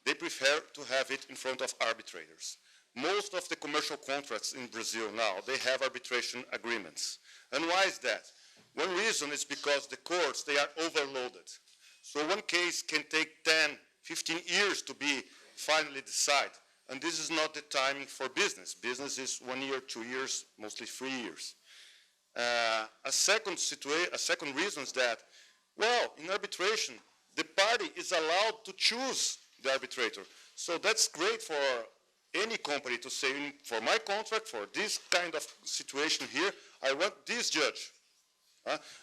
[SPEAKER 3] They prefer to have it in front of arbitrators. Most of the commercial contracts in Brazil now, they have arbitration agreements. And why is that? One reason is because the courts, they are overloaded. So one case can take 10, 15 years to be finally decided. And this is not the timing for business. Business is 1 year, 2 years, mostly 3 years. A second reason is that, well, in arbitration, the party is allowed to choose the arbitrator. So that's great for any company to say, for my contract, for this kind of situation here, I want this judge.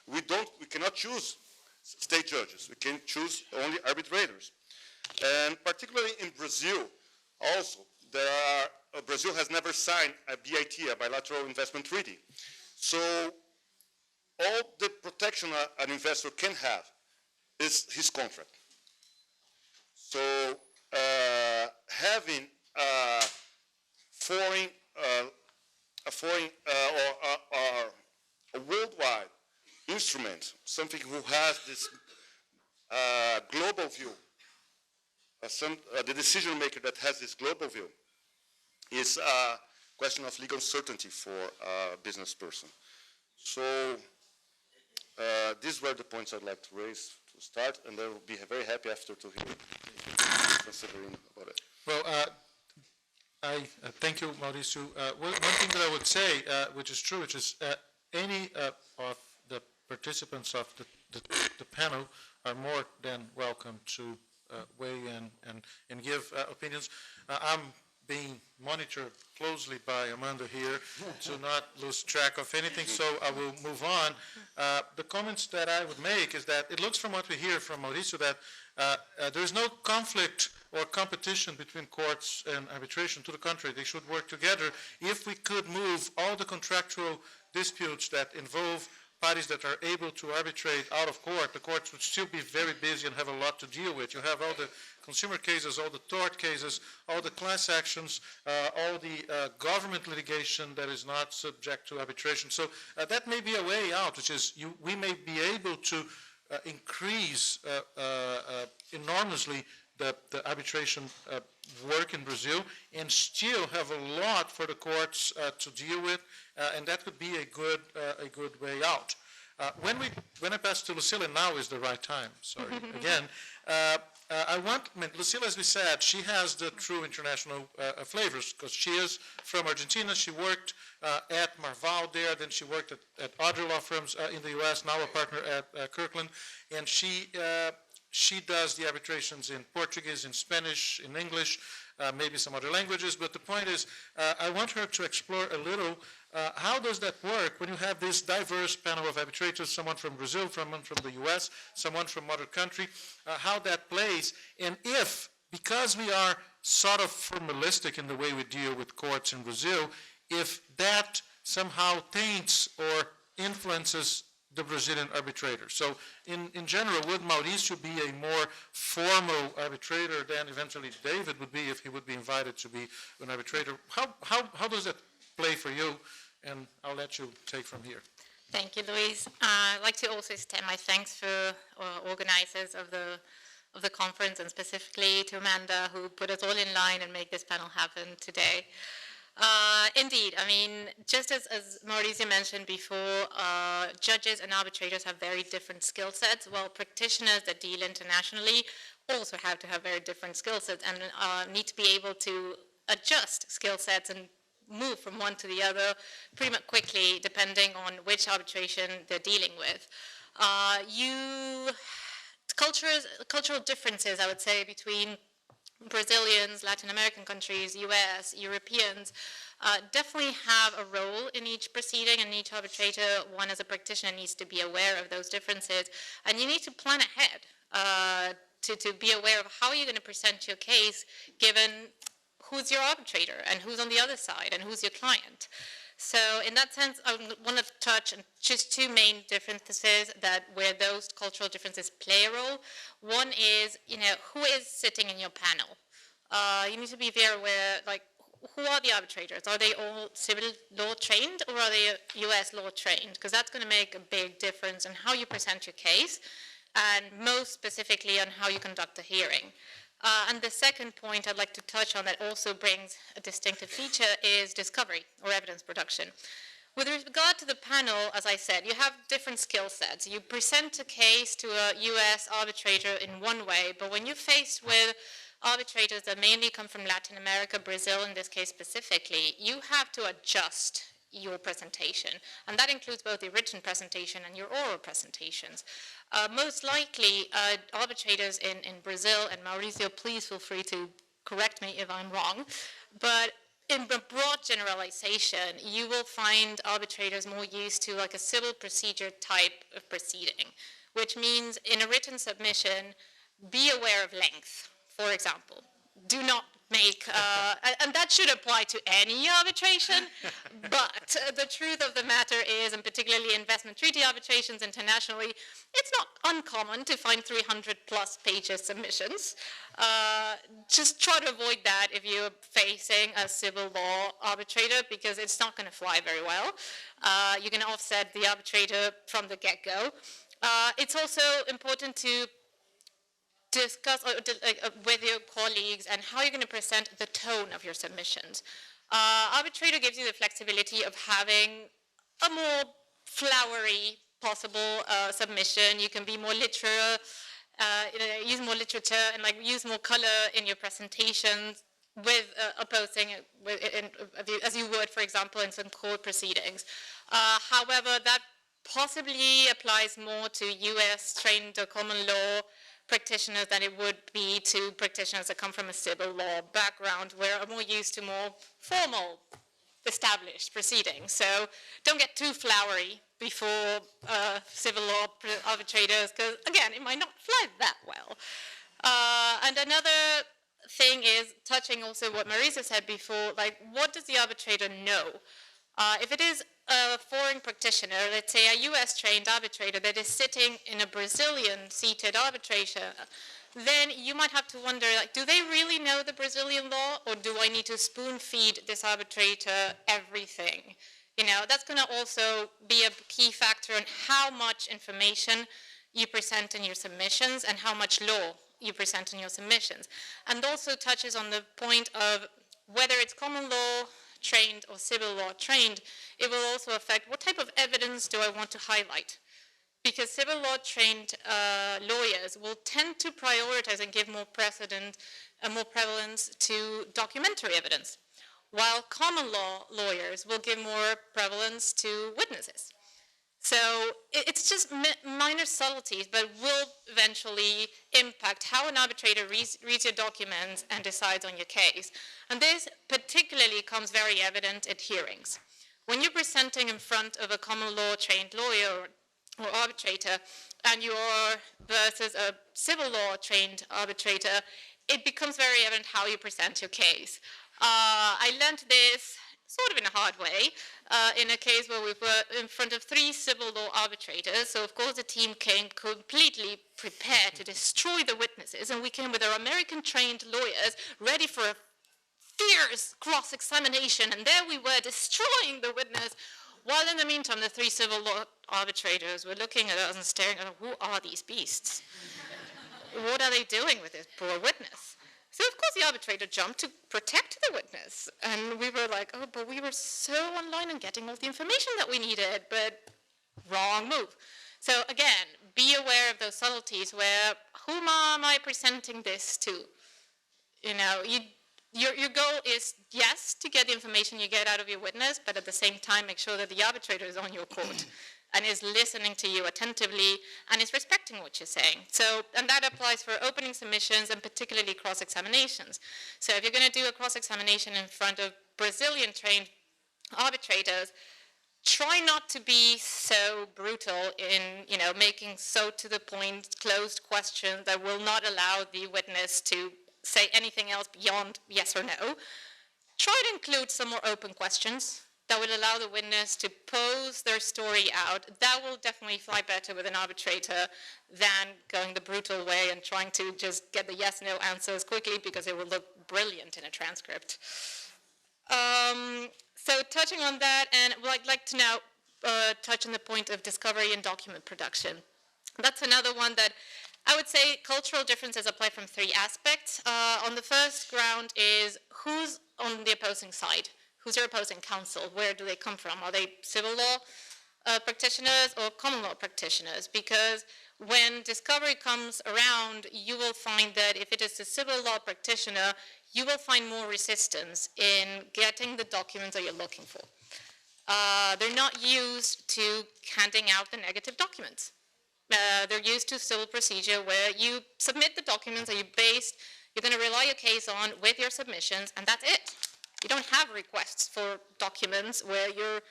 [SPEAKER 3] We cannot choose state judges. We can choose only arbitrators. And particularly in Brazil, also, Brazil has never signed a BIT, a bilateral investment treaty. So all the protection an investor can have is his contract. So having a foreign or a worldwide instrument, something who has this global view, the decision maker that has this global view, is a question of legal certainty for a business person. So these were the points I'd like to raise to start, and I will be very happy after to hear considering about it.
[SPEAKER 1] Well, I thank you, Mauricio. One thing that I would say, which is true, which is any of the participants of the panel are more than welcome to weigh in and give opinions. I'm being monitored closely by Amanda here to not lose track of anything, so I will move on. The comments that I would make is that it looks from what we hear from Mauricio that there is no conflict or competition between courts and arbitration. To the contrary, they should work together. If we could move all the contractual disputes that involve parties that are able to arbitrate out of court, the courts would still be very busy and have a lot to deal with. You have all the consumer cases, all the tort cases, all the class actions, all the government litigation that is not subject to arbitration. So that may be a way out, which is we may be able to increase enormously the arbitration work in Brazil and still have a lot for the courts to deal with, and that could be a good way out. When I pass to Lucila, now is the right time. Sorry again. Lucila, as we said, she has the true international flavors because she is from Argentina. She worked at Marval there, then she worked at other law firms in the U.S., now a partner at Kirkland, and she does the arbitrations in Portuguese, in Spanish, in English. maybe some other languages, but the point is, I want her to explore a little how does that work when you have this diverse panel of arbitrators, someone from Brazil, someone from the US, someone from other country, how that plays, and if, because we are sort of formalistic in the way we deal with courts in Brazil, if that somehow taints or influences the Brazilian arbitrator. So in general, would Mauricio be a more formal arbitrator than eventually David would be if he would be invited to be an arbitrator? How does that play for you? And I'll let you take from here.
[SPEAKER 4] Thank you, Luis. I'd like to also extend my thanks for organizers of the conference, and specifically to Amanda, who put us all in line and make this panel happen today. Indeed, I mean, just as Mauricio mentioned before, judges and arbitrators have very different skill sets, while practitioners that deal internationally also have to have very different skill sets and need to be able to adjust skill sets and move from one to the other pretty much quickly, depending on which arbitration they're dealing with. Cultural differences, I would say, between Brazilians, Latin American countries, US, Europeans, definitely have a role in each proceeding, and each arbitrator, one as a practitioner, needs to be aware of those differences. And you need to plan ahead to be aware of how you're going to present your case, given who's your arbitrator and who's on the other side and who's your client. So in that sense, I want to touch on just two main differences where those cultural differences play a role. One is, who is sitting in your panel? You need to be very aware, like, who are the arbitrators? Are they all civil law trained, or are they US law trained? Because that's going to make a big difference in how you present your case, and most specifically on how you conduct a hearing. And the second point I'd like to touch on that also brings a distinctive feature is discovery or evidence production. With regard to the panel, as I said, you have different skill sets. You present a case to a US arbitrator in one way, but when you're faced with arbitrators that mainly come from Latin America, Brazil in this case specifically, you have to adjust your presentation. And that includes both the written presentation and your oral presentations. Most likely, arbitrators in Brazil, and Mauricio, please feel free to correct me if I'm wrong, but in a broad generalization, you will find arbitrators more used to like a civil procedure type of proceeding, which means in a written submission, be aware of length, for example. Do not make, and that should apply to any arbitration, but the truth of the matter is, and particularly investment treaty arbitrations internationally, it's not uncommon to find 300 plus pages submissions. Just try to avoid that if you're facing a civil law arbitrator, because it's not going to fly very well. You're going to offset the arbitrator from the get-go. It's also important to discuss with your colleagues and how you're going to present the tone of your submissions. Arbitrator gives you the flexibility of having a more flowery possible submission. You can be more literal, use more literature, and like use more color in your presentations with opposing as you would, for example, in some court proceedings. However, that possibly applies more to US trained or common law practitioners than it would be to practitioners that come from a civil law background, where are more used to more formal, established proceedings. So don't get too flowery before civil law arbitrators, because again, it might not fly that well. And another thing is touching also what Marisa said before, like what does the arbitrator know? If it is a foreign practitioner, let's say a US trained arbitrator that is sitting in a Brazilian seated arbitration, then you might have to wonder, like, do they really know the Brazilian law, or do I need to spoon feed this arbitrator everything? That's going to also be a key factor in how much information you present in your submissions and how much law you present in your submissions. And also touches on the point of whether it's common law trained or civil law trained, it will also affect what type of evidence do I want to highlight. Because civil law trained lawyers will tend to prioritize and give more precedent and more prevalence to documentary evidence, while common law lawyers will give more prevalence to witnesses. So it's just minor subtleties, but will eventually impact how an arbitrator reads your documents and decides on your case. And this particularly comes very evident at hearings. When you're presenting in front of a common law trained lawyer or arbitrator, and you're versus a civil law trained arbitrator, it becomes very evident how you present your case. I learned this sort of in a hard way, in a case where we were in front of 3 civil law arbitrators. So of course the team came completely prepared to destroy the witnesses, and we came with our American-trained lawyers ready for a fierce cross-examination, and there we were destroying the witness, while in the meantime the 3 civil law arbitrators were looking at us and staring at us, who are these beasts? What are they doing with this poor witness? So of course the arbitrator jumped to protect the witness, and we were like, oh, but we were so online and getting all the information that we needed, but wrong move. So again, be aware of those subtleties where, whom am I presenting this to? You know, your goal is, yes, to get the information you get out of your witness, but at the same time make sure that the arbitrator is on your court and is listening to you attentively and is respecting what you're saying. So, and that applies for opening submissions and particularly cross-examinations. So if you're going to do a cross-examination in front of Brazilian-trained arbitrators, try not to be so brutal in, you know, making so to the point closed questions that will not allow the witness to say anything else beyond yes or no. Try to include some more open questions that would allow the witness to pose their story out. That will definitely fly better with an arbitrator than going the brutal way and trying to just get the yes-no answers quickly, because it will look brilliant in a transcript. So touching on that, and I'd like to now touch on the point of discovery and document production. That's another one that I would say cultural differences apply from 3 aspects. On the first ground is who's on the opposing side. Who's your opposing counsel? Where do they come from? Are they civil law practitioners or common law practitioners? Because when discovery comes around, you will find that if it is a civil law practitioner, you will find more resistance in getting the documents that you're looking for. They're not used to handing out the negative documents. They're used to civil procedure where you submit the documents that you're going to rely your case on with your submissions, and that's it. You don't have requests for documents where you're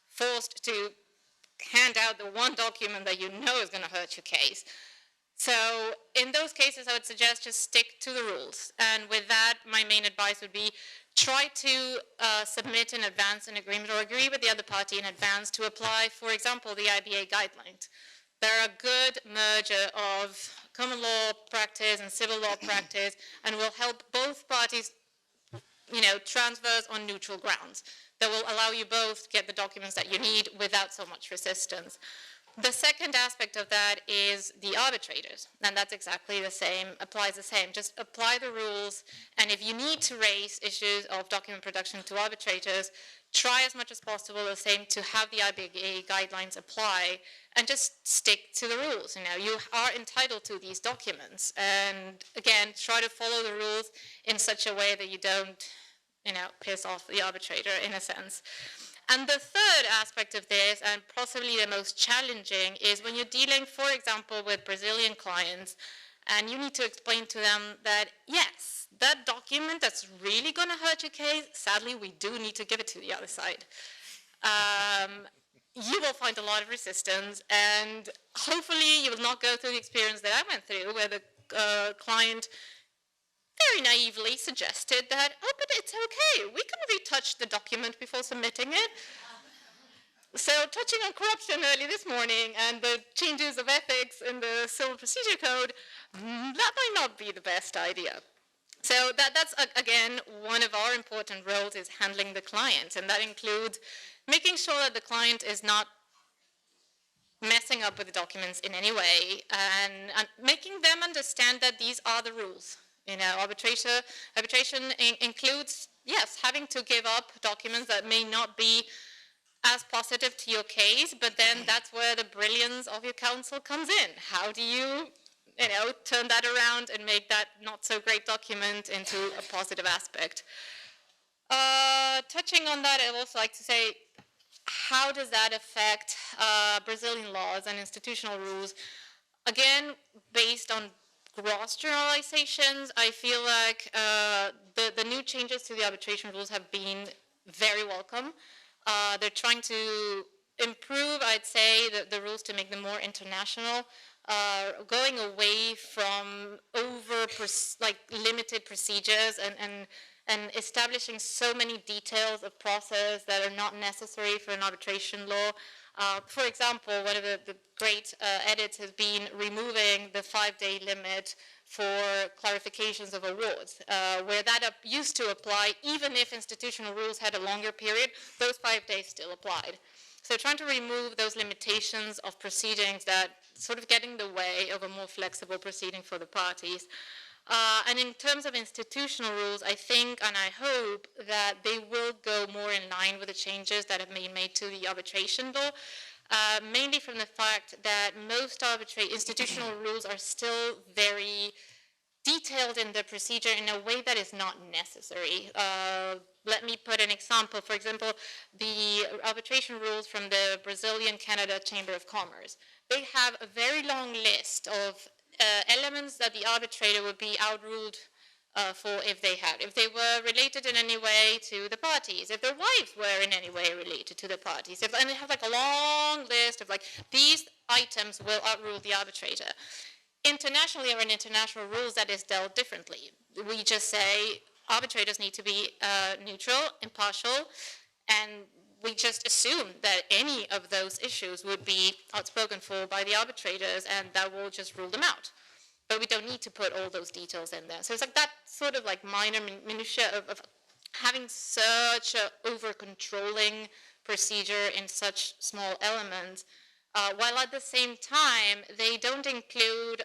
[SPEAKER 4] forced to hand out the one document that you know is going to hurt your case. So in those cases, I would suggest just stick to the rules. And with that, my main advice would be try to submit in advance an agreement or agree with the other party in advance to apply, for example, the IBA guidelines. They're a good merger of common law practice and civil law practice, and will help both parties, you know, transverse on neutral grounds that will allow you both to get the documents that you need without so much resistance. The second aspect of that is the arbitrators, and that's exactly the same, applies the same. Just apply the rules, and if you need to raise issues of document production to arbitrators, try as much as possible the same to have the IBA guidelines apply, and just stick to the rules. You know, you are entitled to these documents, and again, try to follow the rules in such a way that you don't, you know, piss off the arbitrator in a sense. And the third aspect of this, and possibly the most challenging, is when you're dealing, for example, with Brazilian clients, and you need to explain to them that, yes, that document that's really going to hurt your case, sadly, we do need to give it to the other side. You will find a lot of resistance, and hopefully you will not go through the experience that I went through, where the client very naively suggested that, oh, but it's okay, we can retouch the document before submitting it. So touching on corruption early this morning and the changes of ethics in the Civil Procedure Code, that might not be the best idea. So that's, again, one of our important roles is handling the client, and that includes making sure that the client is not messing up with the documents in any way, and making them understand that these are the rules. You know, arbitration includes, yes, having to give up documents that may not be as positive to your case, but then that's where the brilliance of your counsel comes in. How do you, you know, turn that around and make that not so great document into a positive aspect? Touching on that, I'd also like to say, how does that affect Brazilian laws and institutional rules? Again, based on gross generalizations, I feel like the new changes to the arbitration rules have been very welcome. They're trying to improve, I'd say, the rules to make them more international, going away from limited procedures and establishing so many details of process that are not necessary for an arbitration law. For example, one of the great edits has been removing the 5-day limit for clarifications of awards, where that used to apply even if institutional rules had a longer period, those 5 days still applied. So trying to remove those limitations of proceedings that sort of get in the way of a more flexible proceeding for the parties. And in terms of institutional rules, I think and I hope that they will go more in line with the changes that have been made to the arbitration law, mainly from the fact that most institutional rules are still very detailed in the procedure in a way that is not necessary. Let me put an example. For example, the arbitration rules from the Brazilian-Canada Chamber of Commerce. They have a very long list of elements that the arbitrator would be outruled for if they were related in any way to the parties, if their wives were in any way related to the parties, and they have like a long list of like, these items will outrule the arbitrator. Internationally or in international rules, that is dealt differently. We just say arbitrators need to be neutral, impartial, and we just assume that any of those issues would be outspoken for by the arbitrators, and that will just rule them out. But we don't need to put all those details in there. So it's like that sort of like minor minutia of having such a over-controlling procedure in such small elements, while at the same time, they don't include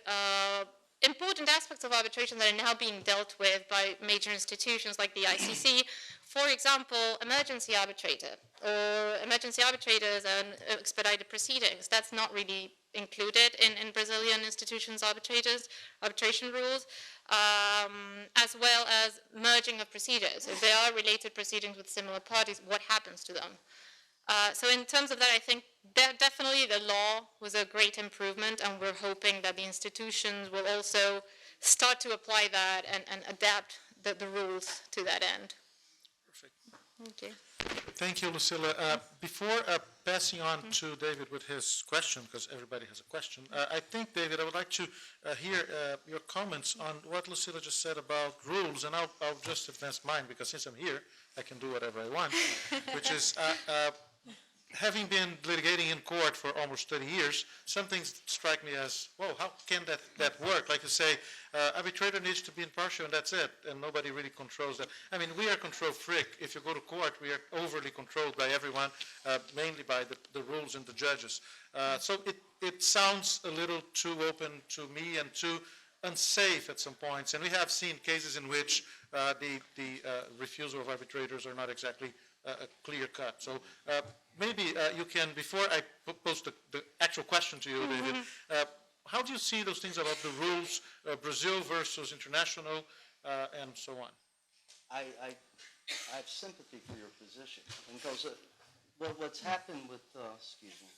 [SPEAKER 4] important aspects of arbitration that are now being dealt with by major institutions like the ICC. For example, emergency arbitrators and expedited proceedings. That's not really included in Brazilian institutions' arbitration rules, as well as merging of procedures. If there are related proceedings with similar parties, what happens to them? So in terms of that, I think that definitely the law was a great improvement, and we're hoping that the institutions will also start to apply that and adapt the rules to that end.
[SPEAKER 1] Perfect.
[SPEAKER 4] Thank you.
[SPEAKER 1] Thank you, Lucilla. Before passing on to David with his question, because everybody has a question, I think, David, I would like to hear your comments on what Lucilla just said about rules, and I'll just advance mine, because since I'm here, I can do whatever I want, which is having been litigating in court for almost 30 years, some things strike me as, whoa, how can that work? Like you say, arbitrator needs to be impartial and that's it, and nobody really controls that. I mean, we are control freak. If you go to court, we are overly controlled by everyone, mainly by the rules and the judges. So it sounds a little too open to me and too unsafe at some points, and we have seen cases in which the refusal of arbitrators are not exactly clear cut. So maybe you can, before I pose the actual question to you, David, how do you see those things about the rules, Brazil versus international, and so on?
[SPEAKER 5] I have sympathy for your position, because what's happened with, excuse me,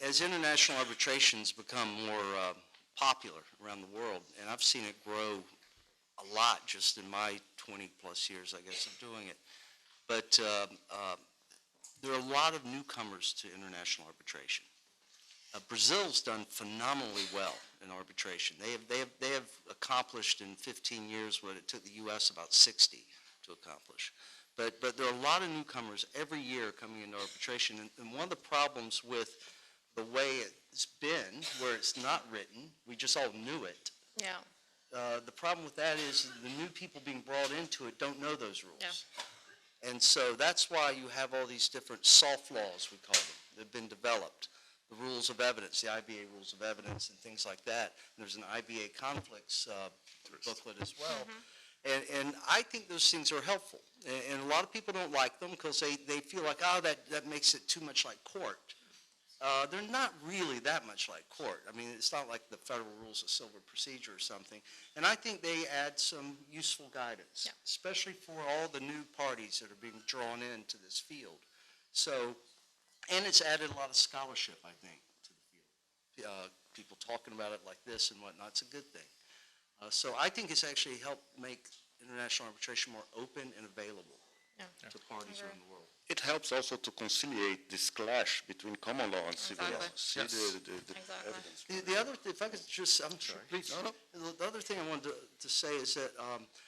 [SPEAKER 5] as international arbitrations become more popular around the world, and I've seen it grow a lot just in my 20 plus years, I guess, of doing it. But there are a lot of newcomers to international arbitration. Brazil's done phenomenally well in arbitration. They have accomplished in 15 years what it took the U.S. about 60 to accomplish. But there are a lot of newcomers every year coming into arbitration, and one of the problems with the way it's been, where it's not written, we just all knew it.
[SPEAKER 4] Yeah.
[SPEAKER 5] The problem with that is the new people being brought into it don't know those rules.
[SPEAKER 4] Yeah.
[SPEAKER 5] And so that's why you have all these different soft laws, we call them, that have been developed. The rules of evidence, the IBA rules of evidence and things like that. And there's an IBA conflicts booklet as well. And I think those things are helpful. And a lot of people don't like them because they feel like, oh, that makes it too much like court. They're not really that much like court. I mean, it's not like the Federal Rules of Civil Procedure or something. And I think they add some useful guidance, especially for all the new parties that are being drawn into this field. So, and it's added a lot of scholarship, I think, to the field. People talking about it like this and whatnot, it's a good thing. So I think it's actually helped make international arbitration more open and available
[SPEAKER 4] Yeah.
[SPEAKER 5] to parties around the world.
[SPEAKER 3] It helps also to conciliate this clash between common law and civil law.
[SPEAKER 4] Exactly.
[SPEAKER 3] See the
[SPEAKER 4] Exactly.
[SPEAKER 3] evidence.
[SPEAKER 5] The other, if I could just, I'm sorry.
[SPEAKER 1] Please.
[SPEAKER 3] No, no.
[SPEAKER 5] The other thing I wanted to say is that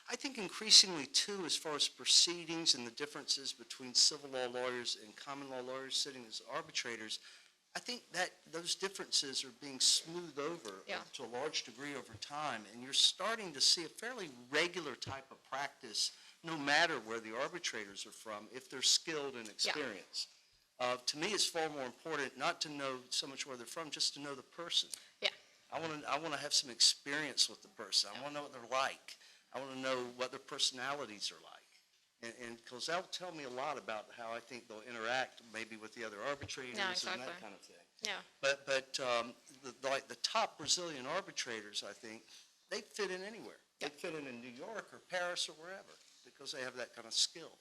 [SPEAKER 5] I think increasingly too, as far as proceedings and the differences between civil law lawyers and common law lawyers sitting as arbitrators, I think that those differences are being smoothed over
[SPEAKER 4] Yeah.
[SPEAKER 5] to a large degree over time, and you're starting to see a fairly regular type of practice, no matter where the arbitrators are from, if they're skilled and experienced. To me, it's far more important not to know so much where they're from, just to know the person.
[SPEAKER 4] Yeah.
[SPEAKER 5] I want to have some experience with the person. I want to know what they're like. I want to know what their personalities are like. And because that'll tell me a lot about how I think they'll interact maybe with the other arbitrators and
[SPEAKER 4] exactly.
[SPEAKER 5] that kind of thing.
[SPEAKER 4] Yeah.
[SPEAKER 5] But like the top Brazilian arbitrators, I think, they fit in anywhere. They fit in New York or Paris or wherever because they have that kind of skill.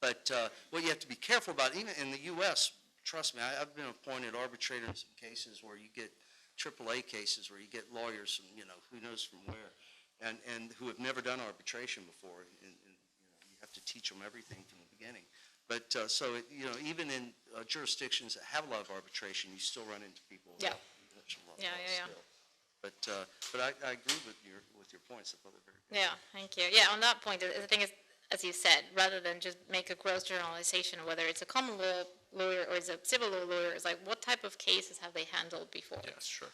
[SPEAKER 5] But what you have to be careful about, even in the U.S., trust me, I've been appointed arbitrator in some cases where you get AAA cases where you get lawyers from, who knows from where, and who have never done arbitration before. And you have to teach them everything from the beginning. But even in jurisdictions that have a lot of arbitration, you still run into people who have a lot of skill. But I agree with your points. I thought they're very good.
[SPEAKER 4] Yeah, thank you. Yeah, on that point, the thing is, as you said, rather than just make a gross generalization, whether it's a common law lawyer or it's a civil law lawyer, it's like, what type of cases have they handled before?
[SPEAKER 1] Yes, sure.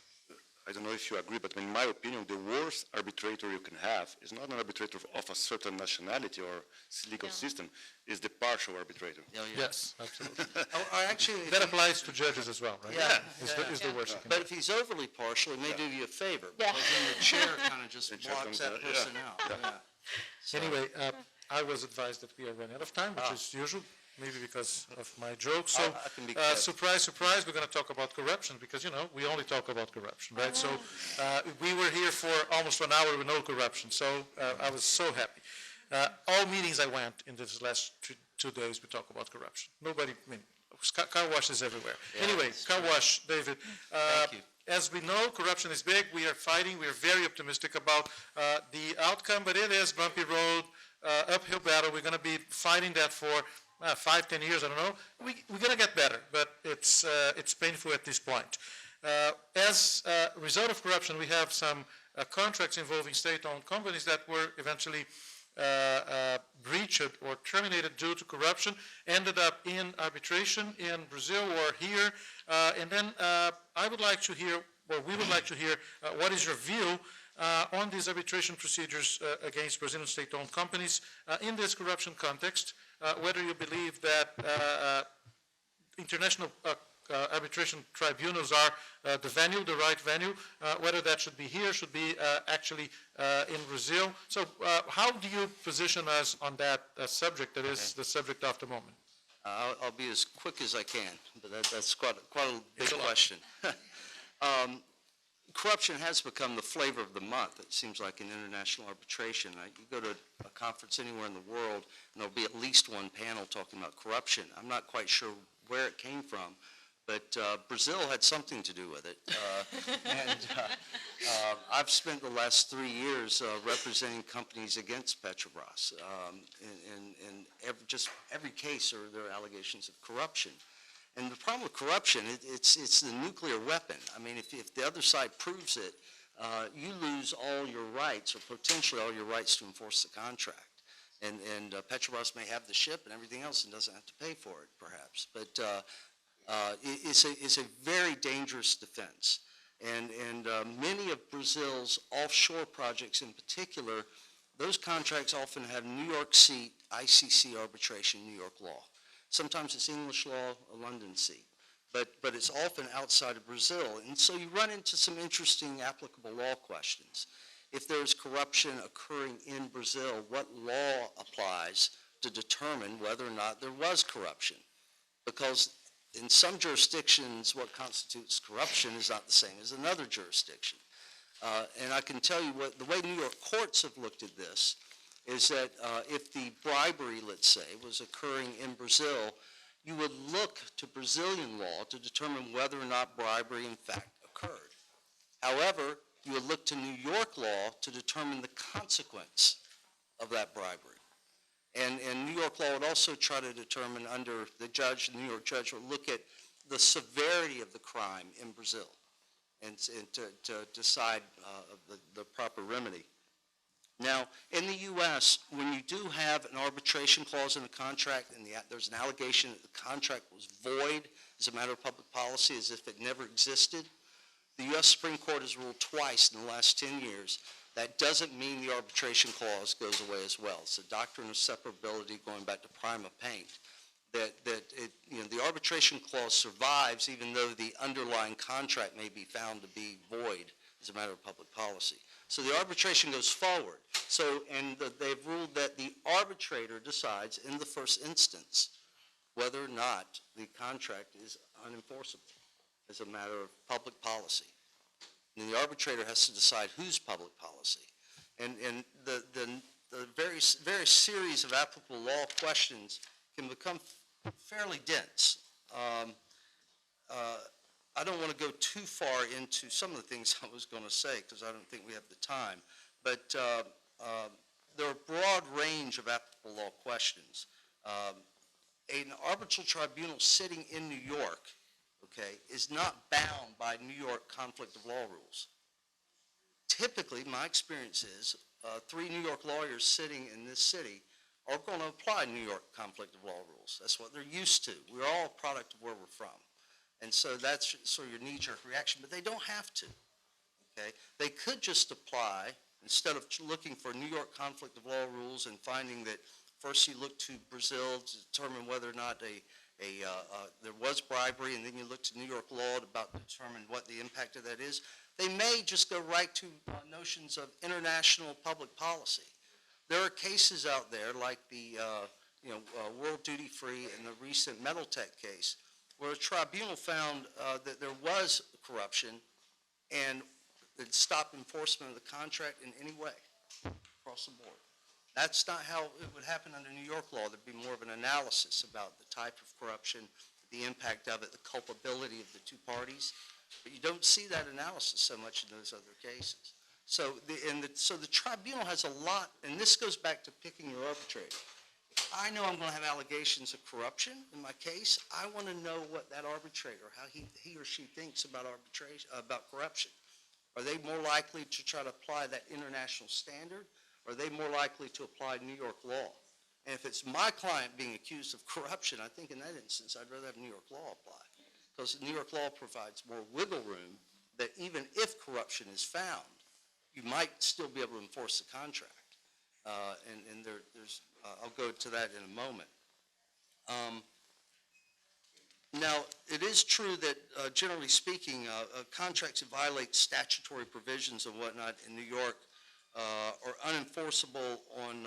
[SPEAKER 3] I don't know if you agree, but in my opinion, the worst arbitrator you can have is not an arbitrator of a certain nationality or legal
[SPEAKER 4] Yeah.
[SPEAKER 3] system, is the partial arbitrator.
[SPEAKER 5] Yeah.
[SPEAKER 1] Yes, absolutely.
[SPEAKER 5] Actually,
[SPEAKER 1] That applies to judges as well, right?
[SPEAKER 5] Yeah.
[SPEAKER 1] Is the worst you can
[SPEAKER 5] but
[SPEAKER 1] do.
[SPEAKER 5] if he's overly partial, he may do you a favor.
[SPEAKER 4] Yeah.
[SPEAKER 5] Because then the chair kind of just
[SPEAKER 3] The chair
[SPEAKER 5] blocks
[SPEAKER 3] comes
[SPEAKER 5] that
[SPEAKER 3] out,
[SPEAKER 5] person
[SPEAKER 3] yeah.
[SPEAKER 5] out. Yeah. So-
[SPEAKER 1] Anyway, I was advised that we are running out of time, which is usual, maybe because of my joke. So,
[SPEAKER 5] I can be quick.
[SPEAKER 1] surprise, surprise, we're going to talk about corruption because, we only talk about corruption, right? So we were here for almost 1 hour with no corruption, so I was so happy. All meetings I went in this last 2 days, we talk about corruption. Nobody, car washes everywhere. Anyway, car wash, David.
[SPEAKER 5] Thank you.
[SPEAKER 1] As we know, corruption is big. We are fighting. We are very optimistic about the outcome, but it is bumpy road, uphill battle. We're going to be fighting that for 5, 10 years. I don't know. We're going to get better, but it's painful at this point. As a result of corruption, we have some contracts involving state-owned companies that were eventually breached or terminated due to corruption, ended up in arbitration in Brazil or here. And then I would like to hear, or we would like to hear, what is your view on these arbitration procedures against Brazilian state-owned companies in this corruption context, whether you believe that international arbitration tribunals are the venue, the right venue, whether that should be here, should be actually in Brazil. So how do you position us on that subject that is the subject of the moment?
[SPEAKER 5] I'll be as quick as I can, but that's quite a big question. Corruption has become the flavor of the month, it seems like, in international arbitration. You go to a conference anywhere in the world, and there'll be at least one panel talking about corruption. I'm not quite sure where it came from, but Brazil had something to do with it. I've spent the last 3 years representing companies against Petrobras. In every case there are allegations of corruption. And the problem with corruption, it's the nuclear weapon. I mean, if the other side proves it, you lose all your rights, or potentially all your rights to enforce the contract. And Petrobras may have the ship and everything else and doesn't have to pay for it, perhaps. But it's a very dangerous defense. And many of Brazil's offshore projects in particular, those contracts often have New York seat, ICC arbitration, New York law. Sometimes it's English law, a London seat. But it's often outside of Brazil. And so you run into some interesting applicable law questions. If there's corruption occurring in Brazil, what law applies to determine whether or not there was corruption? Because in some jurisdictions, what constitutes corruption is not the same as another jurisdiction. And I can tell you the way New York courts have looked at this, is that if the bribery, let's say, was occurring in Brazil, you would look to Brazilian law to determine whether or not bribery in fact occurred. However, you would look to New York law to determine the consequence of that bribery. And New York law would also try to determine under the judge, the New York judge would look at the severity of the crime in Brazil and to decide the proper remedy. Now, in the U.S., when you do have an arbitration clause in the contract and there's an allegation that the contract was void as a matter of public policy, as if it never existed, the U.S. Supreme Court has ruled twice in the last 10 years. That doesn't mean the arbitration clause goes away as well. It's the doctrine of separability going back to prima paint. The arbitration clause survives even though the underlying contract may be found to be void as a matter of public policy. So the arbitration goes forward. They've ruled that the arbitrator decides in the first instance whether or not the contract is unenforceable as a matter of public policy. And the arbitrator has to decide whose public policy. And the various series of applicable law questions can become fairly dense. I don't want to go too far into some of the things I was going to say because I don't think we have the time. But there are a broad range of applicable law questions. An arbitral tribunal sitting in New York, okay, is not bound by New York conflict of law rules. Typically, my experience is 3 New York lawyers sitting in this city are going to apply New York conflict of law rules. That's what they're used to. We're all a product of where we're from. And so that's sort of your knee-jerk reaction, but they don't have to, okay? They could just apply, instead of looking for New York conflict of law rules and finding that first you look to Brazil to determine whether or not there was bribery, and then you look to New York law about determine what the impact of that is. They may just go right to notions of international public policy. There are cases out there like the World Duty Free and the recent Metal Tech case where a tribunal found that there was corruption and it stopped enforcement of the contract in any way across the board. That's not how it would happen under New York law. There'd be more of an analysis about the type of corruption, the impact of it, the culpability of the two parties. But you don't see that analysis so much in those other cases. So the tribunal has a lot, and this goes back to picking your arbitrator. If I know I'm going to have allegations of corruption in my case, I want to know what that arbitrator, how he or she thinks about arbitration, about corruption. Are they more likely to try to apply that international standard? Or are they more likely to apply New York law? And if it's my client being accused of corruption, I think in that instance I'd rather have New York law apply. Because New York law provides more wiggle room that even if corruption is found, you might still be able to enforce the contract. I'll go to that in a moment. Now, it is true that generally speaking, contracts that violate statutory provisions and whatnot in New York are unenforceable on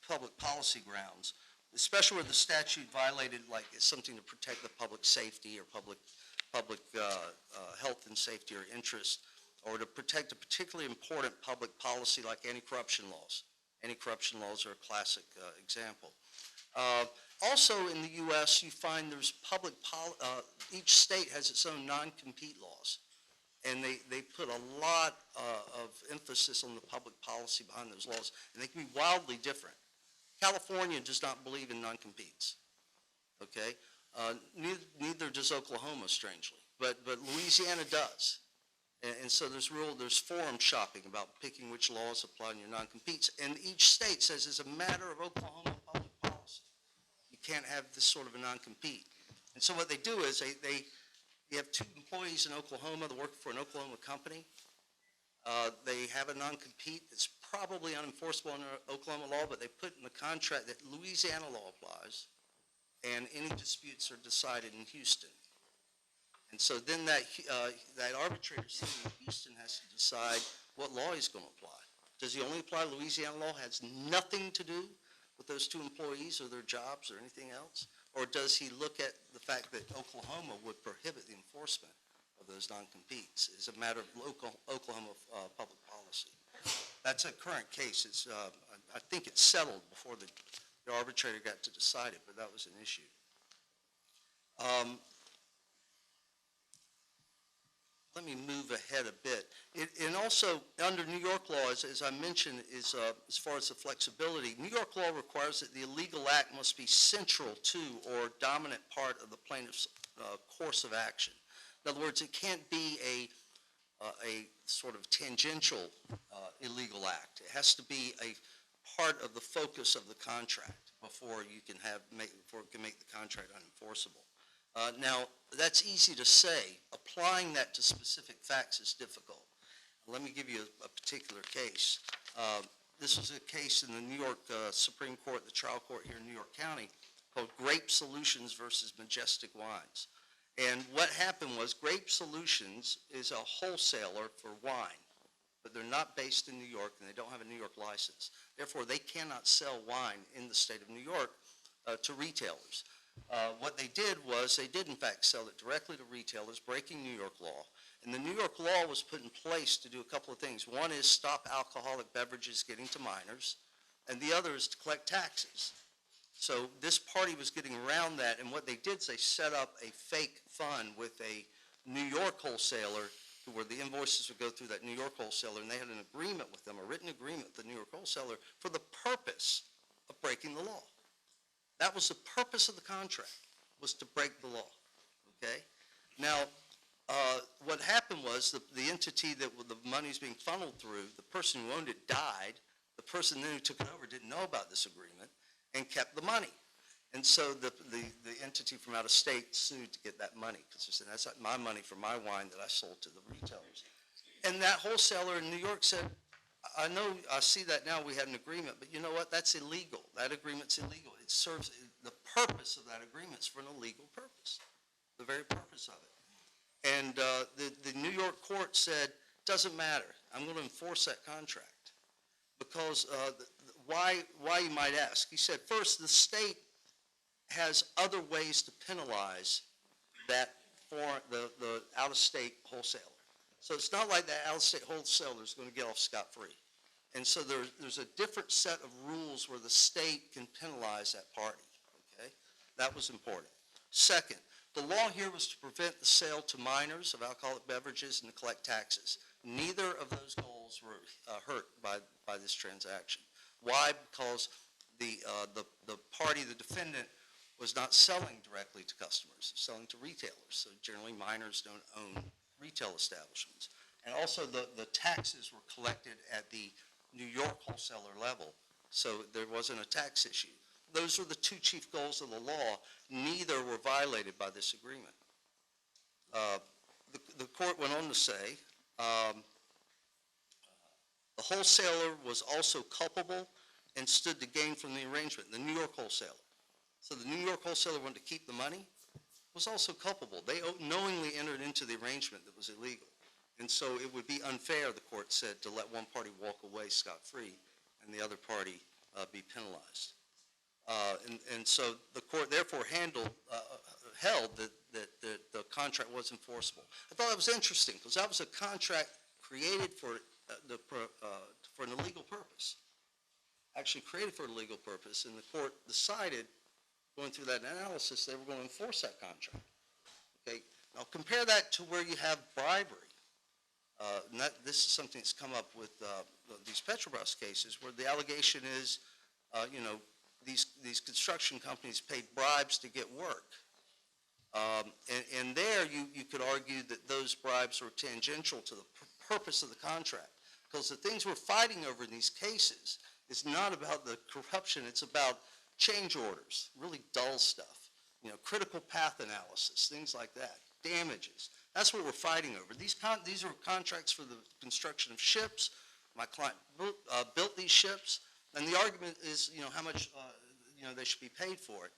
[SPEAKER 5] public policy grounds, especially where the statute violated like something to protect the public safety or public health and safety or interest, or to protect a particularly important public policy like anti-corruption laws. Anti-corruption laws are a classic example. Also in the U.S., you find there's each state has its own non-compete laws. And they put a lot of emphasis on the public policy behind those laws, and they can be wildly different. California does not believe in non-competes, okay? Neither does Oklahoma, strangely, but Louisiana does. And so there's forum shopping about picking which laws apply in your non-competes, and each state says as a matter of Oklahoma public policy, you can't have this sort of a non-compete. And so what they do is you have 2 employees in Oklahoma that work for an Oklahoma company. They have a non-compete that's probably unenforceable under Oklahoma law, but they put in the contract that Louisiana law applies, and any disputes are decided in Houston. And so then that arbitrator sitting in Houston has to decide what law he's going to apply. Does he only apply Louisiana law? Has nothing to do with those 2 employees or their jobs or anything else? Or does he look at the fact that Oklahoma would prohibit the enforcement of those non-competes as a matter of local Oklahoma public policy? That's a current case. I think it's settled before the arbitrator got to decide it, but that was an issue. Let me move ahead a bit. And also, under New York law, as I mentioned, is as far as the flexibility, New York law requires that the illegal act must be central to or dominant part of the plaintiff's course of action. In other words, it can't be a sort of tangential illegal act. It has to be a part of the focus of the contract before you can before it can make the contract unenforceable. Now, that's easy to say. Applying that to specific facts is difficult. Let me give you a particular case. This was a case in the New York Supreme Court, the trial court here in New York County, called Grape Solutions versus Majestic Wines. And what happened was Grape Solutions is a wholesaler for wine, but they're not based in New York and they don't have a New York license. Therefore, they cannot sell wine in the state of New York to retailers. What they did was they did in fact sell it directly to retailers, breaking New York law. And the New York law was put in place to do a couple of things. One is stop alcoholic beverages getting to minors, and the other is to collect taxes. So this party was getting around that, and what they did is they set up a fake fund with a New York wholesaler where the invoices would go through that New York wholesaler, and they had an agreement with them, a written agreement with the New York wholesaler for the purpose of breaking the law. That was the purpose of the contract, was to break the law, okay? Now, what happened was the entity that the money's being funneled through, the person who owned it died. The person then who took it over didn't know about this agreement and kept the money. And so the entity from out of state sued to get that money because they said, that's not my money for my wine that I sold to the retailers. And that wholesaler in New York said, I know, I see that now we had an agreement, but you know what, that's illegal. That agreement's illegal. It serves, the purpose of that agreement is for an illegal purpose, the very purpose of it. And the New York court said, doesn't matter, I'm going to enforce that contract. Because why you might ask? He said, first, the state has other ways to penalize that for the out-of-state wholesaler. So it's not like that out-of-state wholesaler is going to get off scot-free. And so there's a different set of rules where the state can penalize that party, okay? That was important. Second, the law here was to prevent the sale to minors of alcoholic beverages and to collect taxes. Neither of those goals were hurt by this transaction. Why? Because the party, the defendant, was not selling directly to customers, selling to retailers. So generally minors don't own retail establishments. And also the taxes were collected at the New York wholesaler level, so there wasn't a tax issue. Those were the two chief goals of the law. Neither were violated by this agreement. The court went on to say, the wholesaler was also culpable and stood to gain from the arrangement, the New York wholesaler. So the New York wholesaler wanted to keep the money, was also culpable. They knowingly entered into the arrangement that was illegal. And so it would be unfair, the court said, to let one party walk away scot-free and the other party be penalized. And so the court therefore held that the contract was enforceable. I thought that was interesting because that was a contract created for an illegal purpose. Actually created for an illegal purpose, and the court decided, going through that analysis, they were going to enforce that contract. Okay, now compare that to where you have bribery. And this is something that's come up with these Petrobras cases, where the allegation is, these construction companies paid bribes to get work. And there you could argue that those bribes were tangential to the purpose of the contract. Because the things we're fighting over in these cases is not about the corruption, it's about change orders, really dull stuff. Critical path analysis, things like that, damages. That's what we're fighting over. These are contracts for the construction of ships. My client built these ships, and the argument is, how much, they should be paid for it.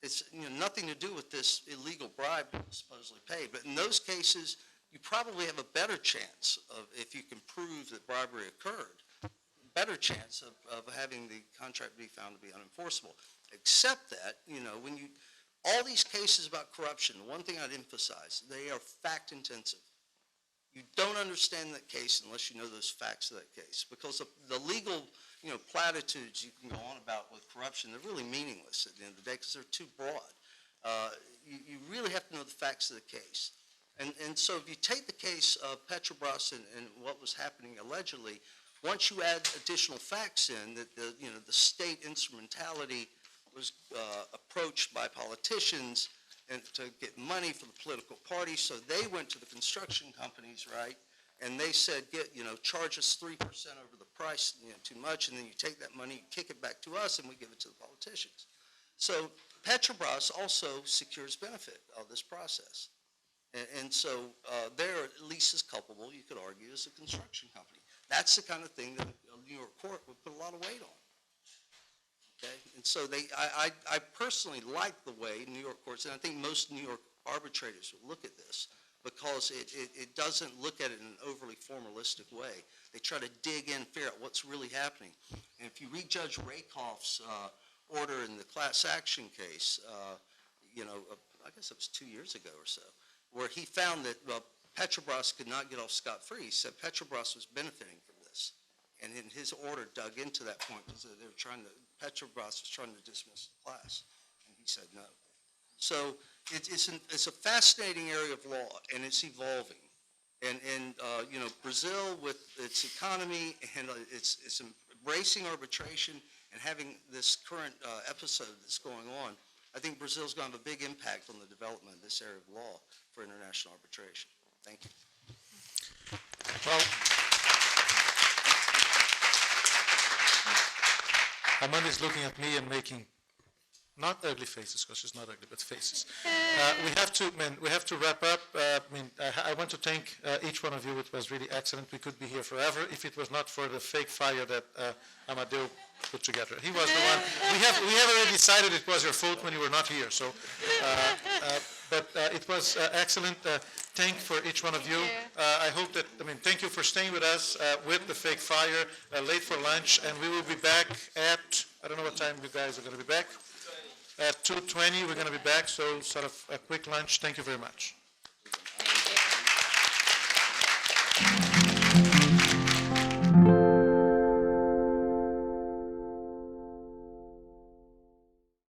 [SPEAKER 5] It's nothing to do with this illegal bribe that was supposedly paid. But in those cases, you probably have a better chance of, if you can prove that bribery occurred, better chance of having the contract be found to be unenforceable. Except that, when all these cases about corruption, the one thing I'd emphasize, they are fact intensive. You don't understand that case unless you know those facts of that case, because the legal platitudes you can go on about with corruption, they're really meaningless at the end of the day because they're too broad. You really have to know the facts of the case. And so if you take the case of Petrobras and what was happening allegedly, once you add additional facts in that the state instrumentality was approached by politicians and to get money for the political party, so they went to the construction companies, right? And they said, charge us 3% over the price, too much, and then you take that money, you kick it back to us, and we give it to the politicians. So Petrobras also secures benefit of this process. And so they're at least as culpable, you could argue, as a construction company. That's the kind of thing that a New York court would put a lot of weight on. Okay? And so I personally like the way New York courts, and I think most New York arbitrators will look at this, because it doesn't look at it in an overly formalistic way. They try to dig in, figure out what's really happening. And if you read Judge Rakoff's order in the class action case, I guess it was 2 years ago or so, where he found that Petrobras could not get off scot-free. He said Petrobras was benefiting from this. And in his order dug into that point because they were Petrobras was trying to dismiss the class. And he said no. So it's a fascinating area of law, and it's evolving. And Brazil, with its economy and it's embracing arbitration and having this current episode that's going on, I think Brazil's going to have a big impact on the development of this area of law for international arbitration. Thank you.
[SPEAKER 1] Well, Amanda's looking at me and making not ugly faces, because she's not ugly, but faces. We have to wrap up. I want to thank each one of you. It was really excellent. We could be here forever if it was not for the fake fire that Amadeu put together. He was the one. We have already decided it was your fault when you were not here. So, but it was excellent. Thank for each one of you. I hope that, thank you for staying with us with the fake fire, late for lunch, and we will be back at, I don't know what time you guys are going to be back. At 2:20, we're going to be back, so sort of a quick lunch. Thank you very much.